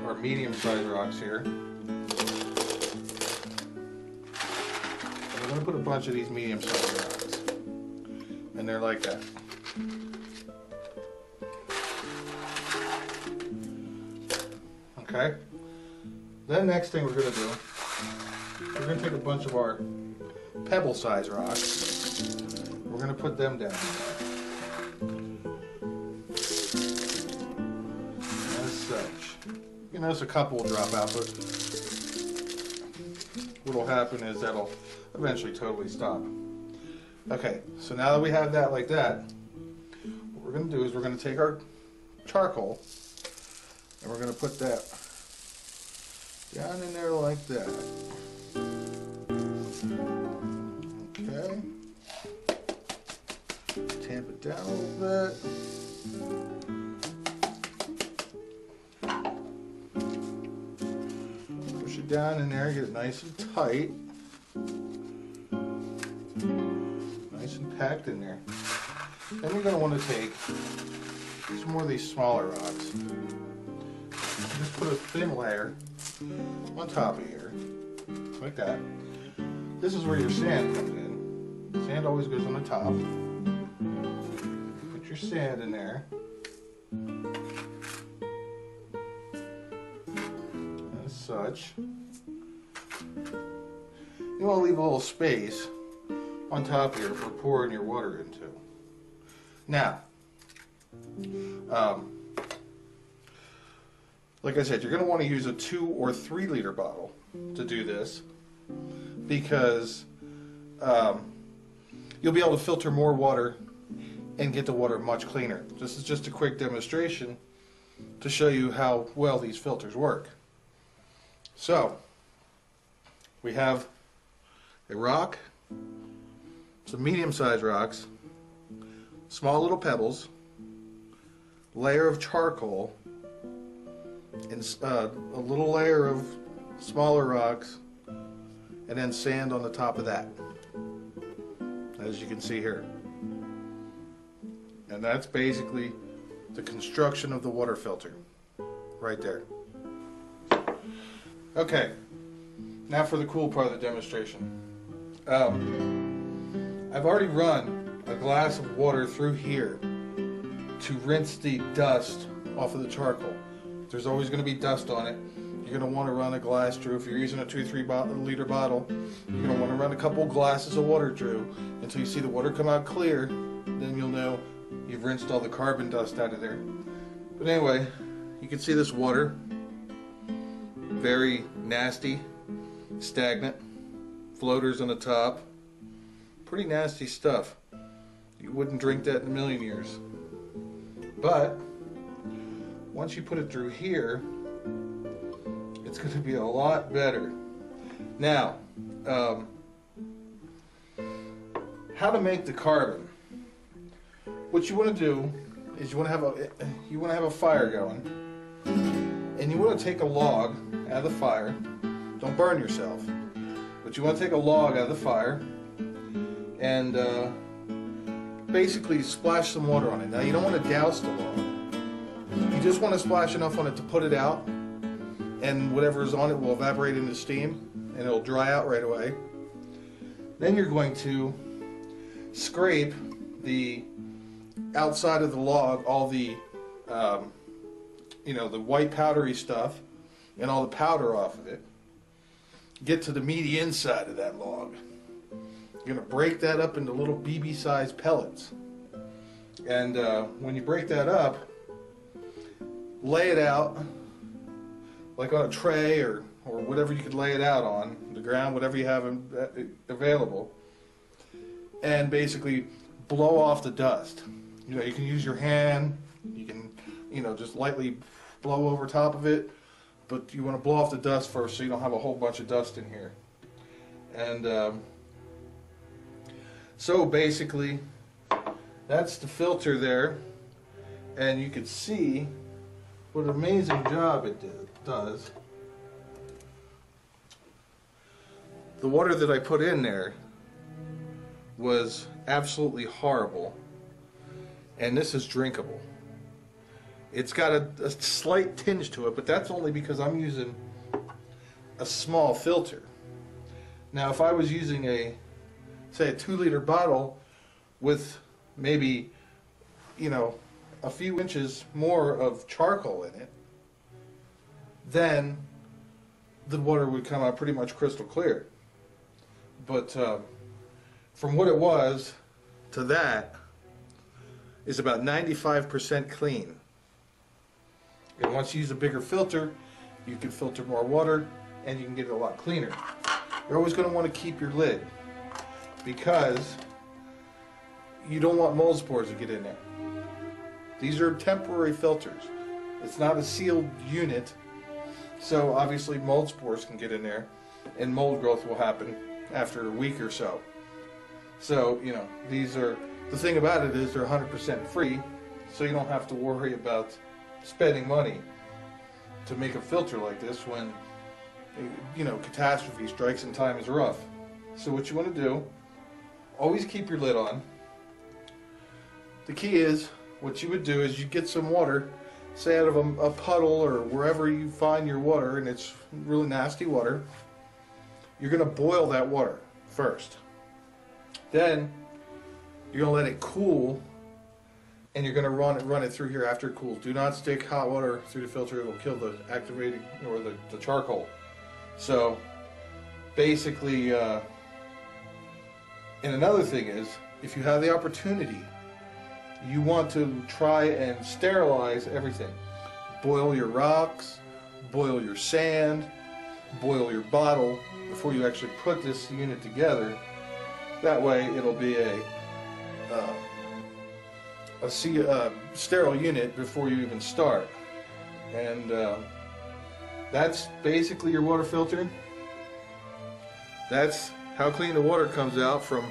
Speaker 1: our medium-sized rocks here. And we're going to put a bunch of these medium-sized rocks. And they're like that. Okay? Then next thing we're going to do, we're going to take a bunch of our pebble-sized rocks. We're going to put them down. As such. You notice a couple will drop out, but what will happen is that'll eventually totally stop. Okay, so now that we have that like that, what we're going to do is we're going to take our charcoal and we're going to put that down in there like that. Okay. Tamp it down a little bit. Push it down in there, get it nice and tight. Nice and packed in there. Then you're going to want to take some more of these smaller rocks. Just put a thin layer on top of here, like that. This is where your sand comes in. Sand always goes on the top. Put your sand in there. As such. You want to leave a little space on top here for pouring your water into. Now, like I said, you're going to want to use a 2 or 3 liter bottle to do this.
Speaker 2: because you'll be able to filter more water and get the water much cleaner. This is just a quick demonstration to show you how well these filters work. So, we have a rock, some medium-sized rocks, small little pebbles, layer of charcoal, and a little layer of smaller rocks, and then sand on the top of that, as you can see here. And that's basically the construction of the water filter right there. Okay, now for the cool part of the demonstration. I've already run a glass of water through here to rinse the dust off of the charcoal. There's always going to be dust on it. You're going to want to run a glass through. If you're using a 2-3 liter bottle, you're going to want to run a couple glasses of water through until you see the water come out clear. Then you'll know you've rinsed all the carbon dust out of there. But anyway, you can see this water, very nasty, stagnant, floaters on the top, pretty nasty stuff. You wouldn't drink that in a million years. But once you put it through here, it's going to be a lot better. Now, how to make the carbon? What you want to do is you want to have a fire going, and you want to take a log out of the fire. Don't burn yourself, but you want to take a log out of the fire and basically splash some water on it. Now, you don't want to douse the log. You just want to splash enough on it to put it out, and whatever is on it will evaporate into steam, and it'll dry out right away. Then you're going to scrape the outside of the log, all the the white powdery stuff and all the powder off of it. Get to the meaty inside of that log. You're going to break that up into little BB-sized pellets. And when you break that up, lay it out like on a tray or whatever you could lay it out on, the ground, whatever you have available, and basically blow off the dust. You know, you can use your hand, you can, just lightly blow over top of it, but you want to blow off the dust first so you don't have a whole bunch of dust in here. And so basically, that's the filter there, and you can see what an amazing job it does. The water that I put in there was absolutely horrible, and this is drinkable. It's got a slight tinge to it, but that's only because I'm using a small filter. Now, if I was using say a 2-liter bottle with maybe, a few inches more of charcoal in it, then the water would come out pretty much crystal clear. But from what it was to that is about 95% clean. And once you use a bigger filter, you can filter more water and you can get it a lot cleaner. You're always going to want to keep your lid because you don't want mold spores to get in there. These are temporary filters. It's not a sealed unit, so obviously mold spores can get in there and mold growth will happen after a week or so. So, these are, the thing about it is they're 100% free, so you don't have to worry about spending money to make a filter like this when, catastrophe strikes and time is rough. So what you want to do, always keep your lid on. The key is, what you would do is you get some water, say out of a puddle or wherever you find your water, and it's really nasty water. You're going to boil that water first. Then you're going to let it cool, and you're going to run it through here after it cools. Do not stick hot water through the filter. It will kill the activating or the charcoal. So basically, and another thing is, if you have the opportunity, you want to try and sterilize everything. Boil your rocks, boil your sand, boil your bottle before you actually put this unit together. That way it'll be a sterile unit before you even start. And that's basically your water filter. That's how clean the water comes out from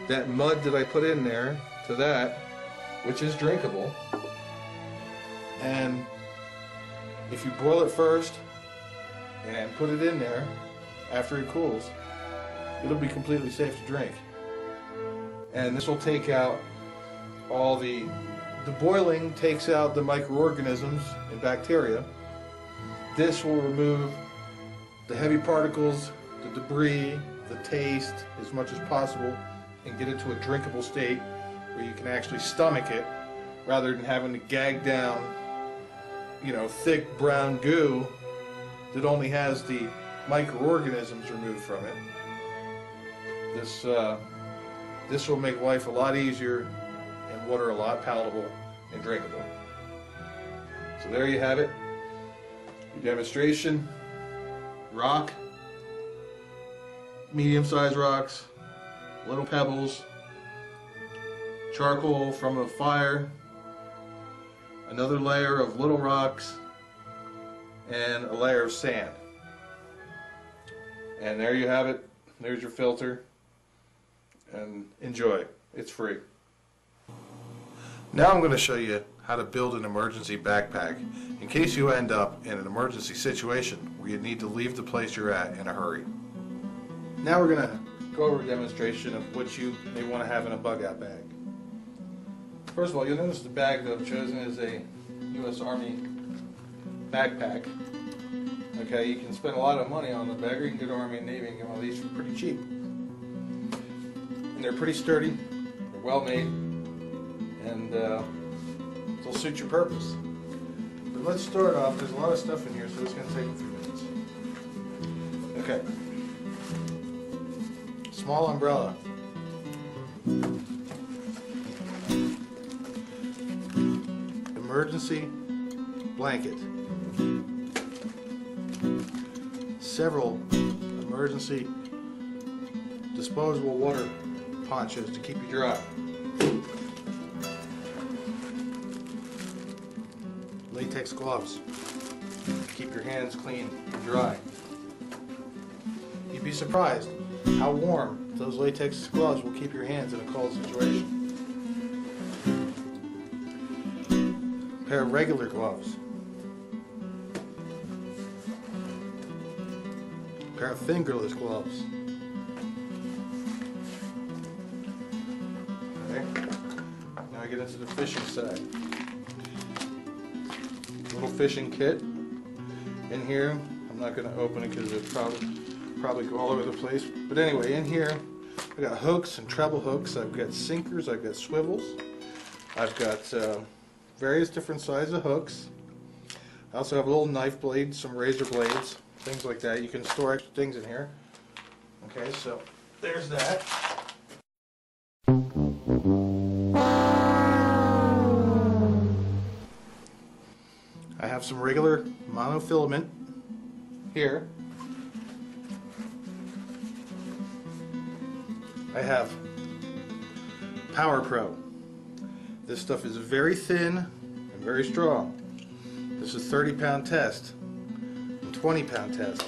Speaker 2: that mud that I put in there to that, which is drinkable. And if you boil it first and put it in there after it cools, it'll be completely safe to drink. And this will take out all the boiling takes out the microorganisms and bacteria. This will remove the heavy particles, the debris, the taste as much as possible, and get it to a drinkable state where you can actually stomach it rather than having to gag down, you know, thick brown goo that only has the microorganisms removed from it. This will make life a lot easier and water a lot palatable and drinkable. So there you have it. Your demonstration. Rock, medium-sized rocks, little pebbles, charcoal from a fire, another layer of little rocks, and a layer of sand. And there you have it. There's your filter. And enjoy. It's free.
Speaker 1: Now I'm going to show you how to build an emergency backpack in case you end up in an emergency situation where you need to leave the place you're at in a hurry.
Speaker 2: Now we're going to go over a demonstration of what you may want to have in a bug-out bag. First of all, you'll notice the bag that I've chosen is a U.S. Army backpack. Okay, you can spend a lot of money on the bag, or you can go to Army and Navy and get one of these for pretty cheap. And they're pretty sturdy, they're well made, and they'll suit your purpose. But let's start off. There's a lot of stuff in here, so it's going to take a few minutes. Okay. Small umbrella. Emergency blanket. Several emergency disposable water ponchos to keep you dry. Latex gloves to keep your hands clean and dry. You'd be surprised how warm those latex gloves will keep your hands in a cold situation. A pair of regular gloves. A pair of fingerless gloves. Now I get into the fishing side. Little fishing kit in here. I'm not going to open it because it'll probably go all over the place. But anyway, in here I got hooks and treble hooks. I've got sinkers. I've got swivels. I've got various different sizes of hooks. I also have a little knife blade, some razor blades, things like that. You can store extra things in here. Okay, so there's that. I have some regular monofilament here. I have Power Pro. This stuff is very thin and very strong. This is 30-pound test and 20-pound test.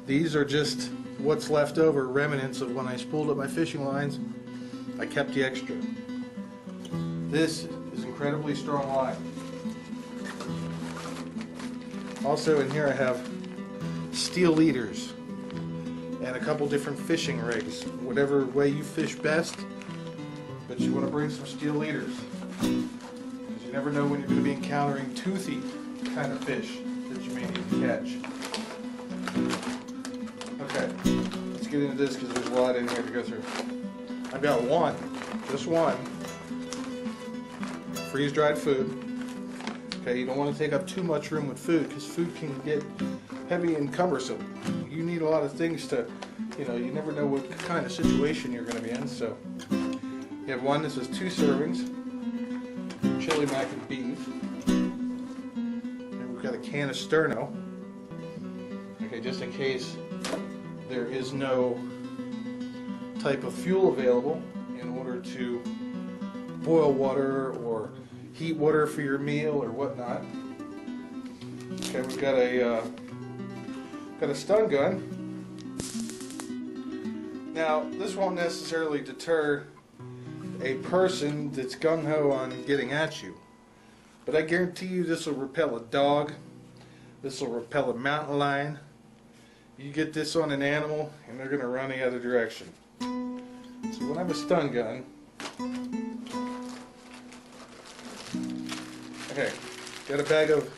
Speaker 2: These are just what's left over, remnants of when I spooled up my fishing lines. I kept the extra. This is incredibly strong line. Also in here I have steel leaders and a couple different fishing rigs, whatever way you fish best, but you want to bring some steel leaders because you never know when you're going to be encountering toothy kind of fish that you may need to catch. Okay, let's get into this because there's a lot in here to go through. I've got just one freeze-dried food. Okay, you don't want to take up too much room with food because food can get heavy and cumbersome. You need a lot of things to, you know, you never know what kind of situation you're going to be in. So you have one that says 2 servings, chili mac and beef. And we've got a can of sterno. Okay, just in case there is no type of fuel available in order to boil water or heat water for your meal or whatnot. Okay, we've got a stun gun. Now, this won't necessarily deter a person that's gung-ho on getting at you, but I guarantee you this will repel a dog, this will repel a mountain lion. You get this on an animal and they're going to run the other direction. So when I have a stun gun, okay, got a bag of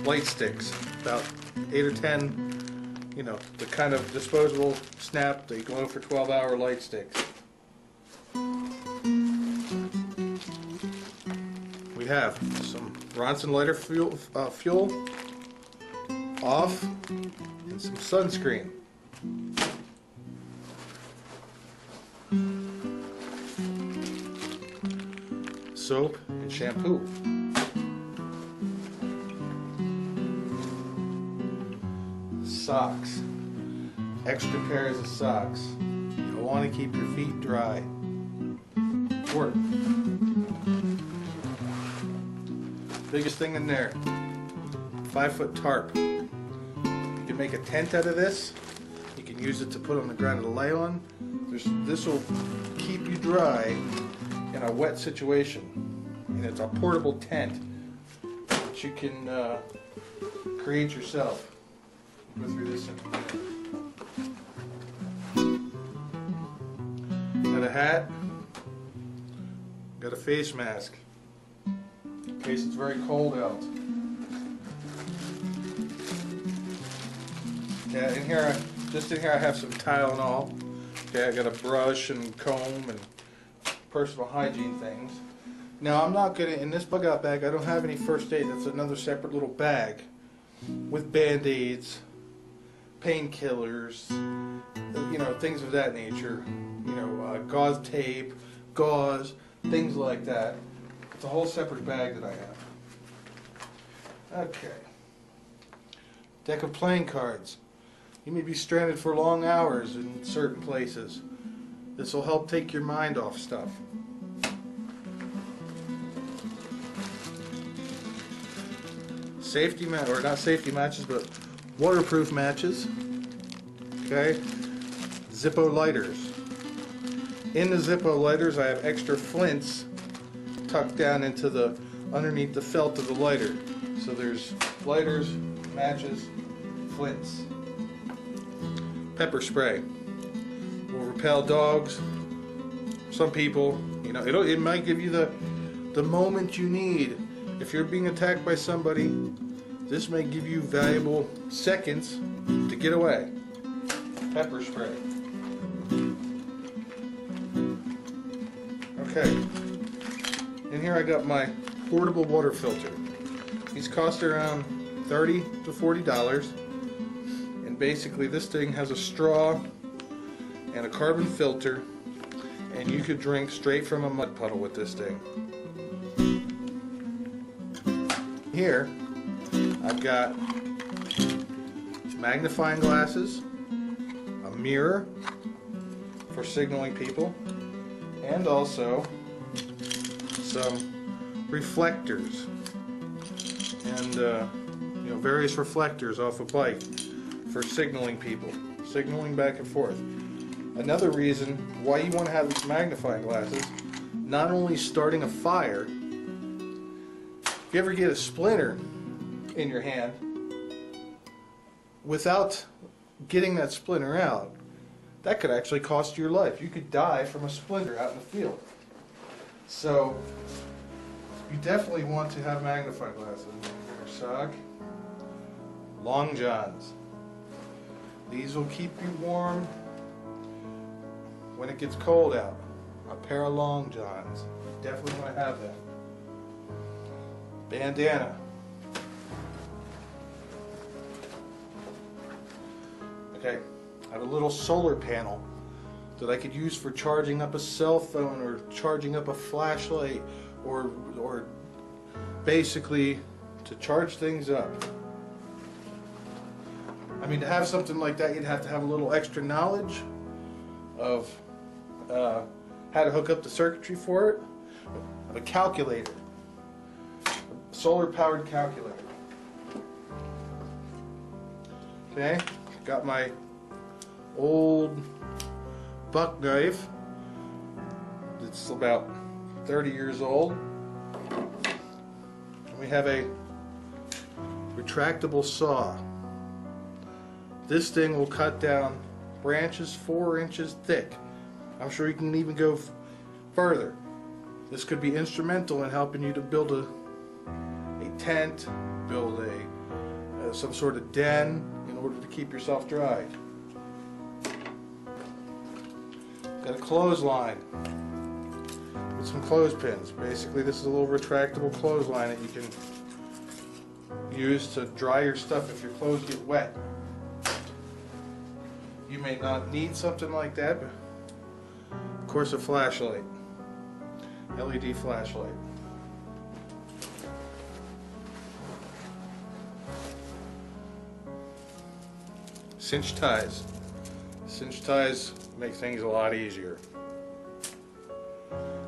Speaker 2: light sticks, about 8 or 10, you know, the kind of disposable snap, they glow for 12-hour light sticks. We have some Ronson lighter fuel off, and some sunscreen. Soap and shampoo. Socks. Extra pairs of socks. You'll want to keep your feet dry. Work. Biggest thing in there, 5-foot tarp. You can make a tent out of this. You can use it to put on the ground to lay on. This will keep you dry in a wet situation. And it's a portable tent that you can create yourself. Go through this. Got a hat. Got a face mask. In case it's very cold out. Yeah, in here, just in here I have some Tylenol. Okay, I got a brush and comb and personal hygiene things. Now I'm not gonna, in this bug out bag I don't have any first aid. That's another separate little bag with band-aids, painkillers, you know, things of that nature. You know, gauze tape, gauze, things like that. It's a whole separate bag that I have. Okay. Deck of playing cards. You may be stranded for long hours in certain places. This will help take your mind off stuff. Safety mat, or not safety matches, but waterproof matches. Okay. Zippo lighters. In the Zippo lighters, I have extra flints tucked down into the underneath the felt of the lighter. So there's lighters, matches, flints. Pepper spray will repel dogs. Some people, you know, it might give you the moment you need. If you're being attacked by somebody, this may give you valuable seconds to get away. Pepper spray. Okay. In here I got my portable water filter. These cost around $30 to $40. And basically this thing has a straw and a carbon filter, and you could drink straight from a mud puddle with this thing. Here I've got magnifying glasses, a mirror for signaling people, and also some reflectors and you know, various reflectors off a bike for signaling people, signaling back and forth. Another reason why you want to have these magnifying glasses, not only starting a fire, if you ever get a splinter in your hand, without getting that splinter out, that could actually cost you your life. You could die from a splinter out in the field. So you definitely want to have magnifying glasses. Sock, long johns. These will keep you warm when it gets cold out. A pair of long johns. Definitely want to have that. Bandana. Okay, I have a little solar panel that I could use for charging up a cell phone or charging up a flashlight or basically to charge things up. I mean, to have something like that, you'd have to have a little extra knowledge of how to hook up the circuitry for it. I have a calculator, a solar-powered calculator. Okay, got my old buck knife. It's about 30 years old. And we have a retractable saw. This thing will cut down branches 4 inches thick. I'm sure you can even go further. This could be instrumental in helping you to build a tent, build some sort of den in order to keep yourself dry. Got a clothesline with some clothespins. Basically, this is a little retractable clothesline that you can use to dry your stuff if your clothes get wet. You may not need something like that, but of course a flashlight, LED flashlight. Cinch ties. Cinch ties make things a lot easier.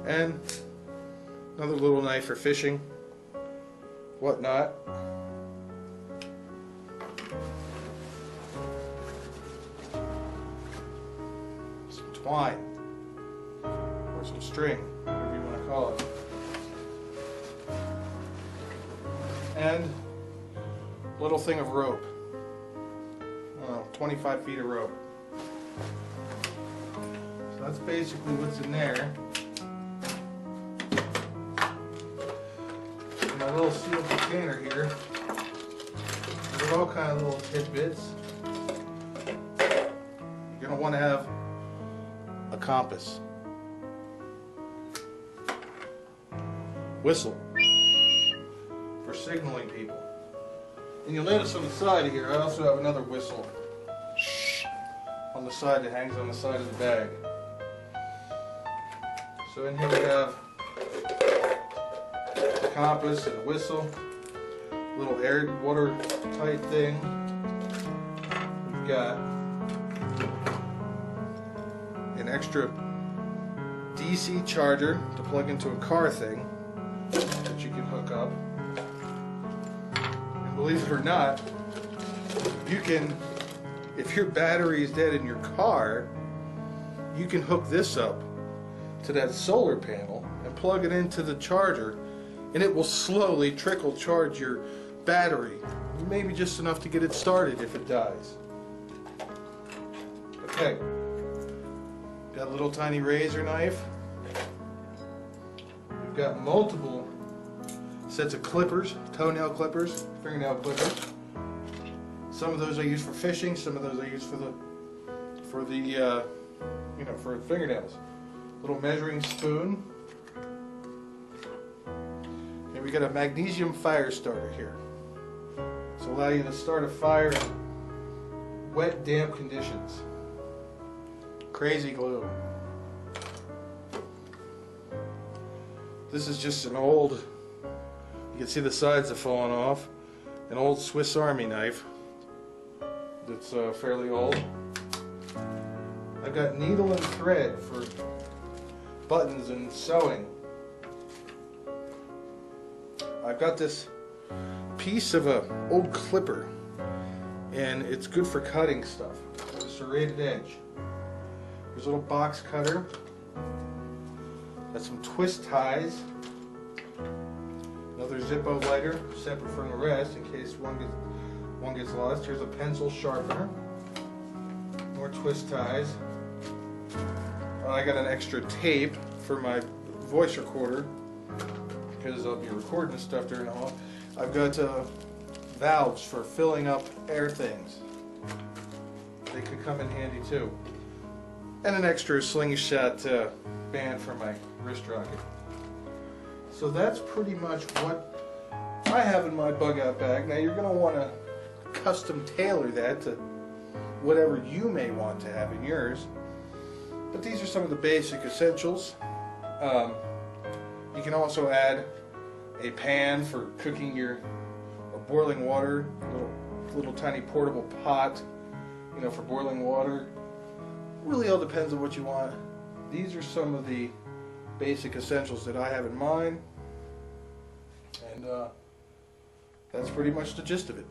Speaker 2: And another little knife for fishing, whatnot. Some twine, or some string, whatever you want to call it. And a little thing of rope. 25 feet of rope. So that's basically what's in there. In my little sealed container here, there's all kind of little tidbits. You're going to want to have a compass, whistle for signaling people. And you'll notice on the side of here, I also have another whistle on the side that hangs on the side of the bag. So in here we have a compass and a whistle, a little air water tight thing. We've got an extra DC charger to plug into a car thing that you can hook up. And believe it or not, you can, if your battery is dead in your car, you can hook this up to that solar panel and plug it into the charger, and it will slowly trickle charge your battery, maybe just enough to get it started if it dies. Okay, got a little tiny razor knife. We've got multiple sets of clippers, toenail clippers, fingernail clippers. Some of those I use for fishing, some of those I use for fingernails. Little measuring spoon. And we got a magnesium fire starter here. This will allow you to start a fire in wet, damp conditions. Crazy glue. This is just an old, you can see the sides have fallen off, an old Swiss Army knife that's fairly old. I've got needle and thread for buttons and sewing. I've got this piece of a old clipper, and it's good for cutting stuff. It's a serrated edge. There's a little box cutter. Got some twist ties. Another Zippo lighter, separate from the rest in case one gets lost. Here's a pencil sharpener. More twist ties. I got an extra tape for my voice recorder because I'll be recording stuff during the haul. I've got valves for filling up air things. They could come in handy too. And an extra slingshot band for my wrist rocket. So that's pretty much what I have in my bug out bag. Now you're going to want to custom tailor that to whatever you may want to have in yours. But these are some of the basic essentials. You can also add a pan for cooking or boiling water, a little tiny portable pot, you know, for boiling water. Really all depends on what you want. These are some of the basic essentials that I have in mind, and that's pretty much the gist of it.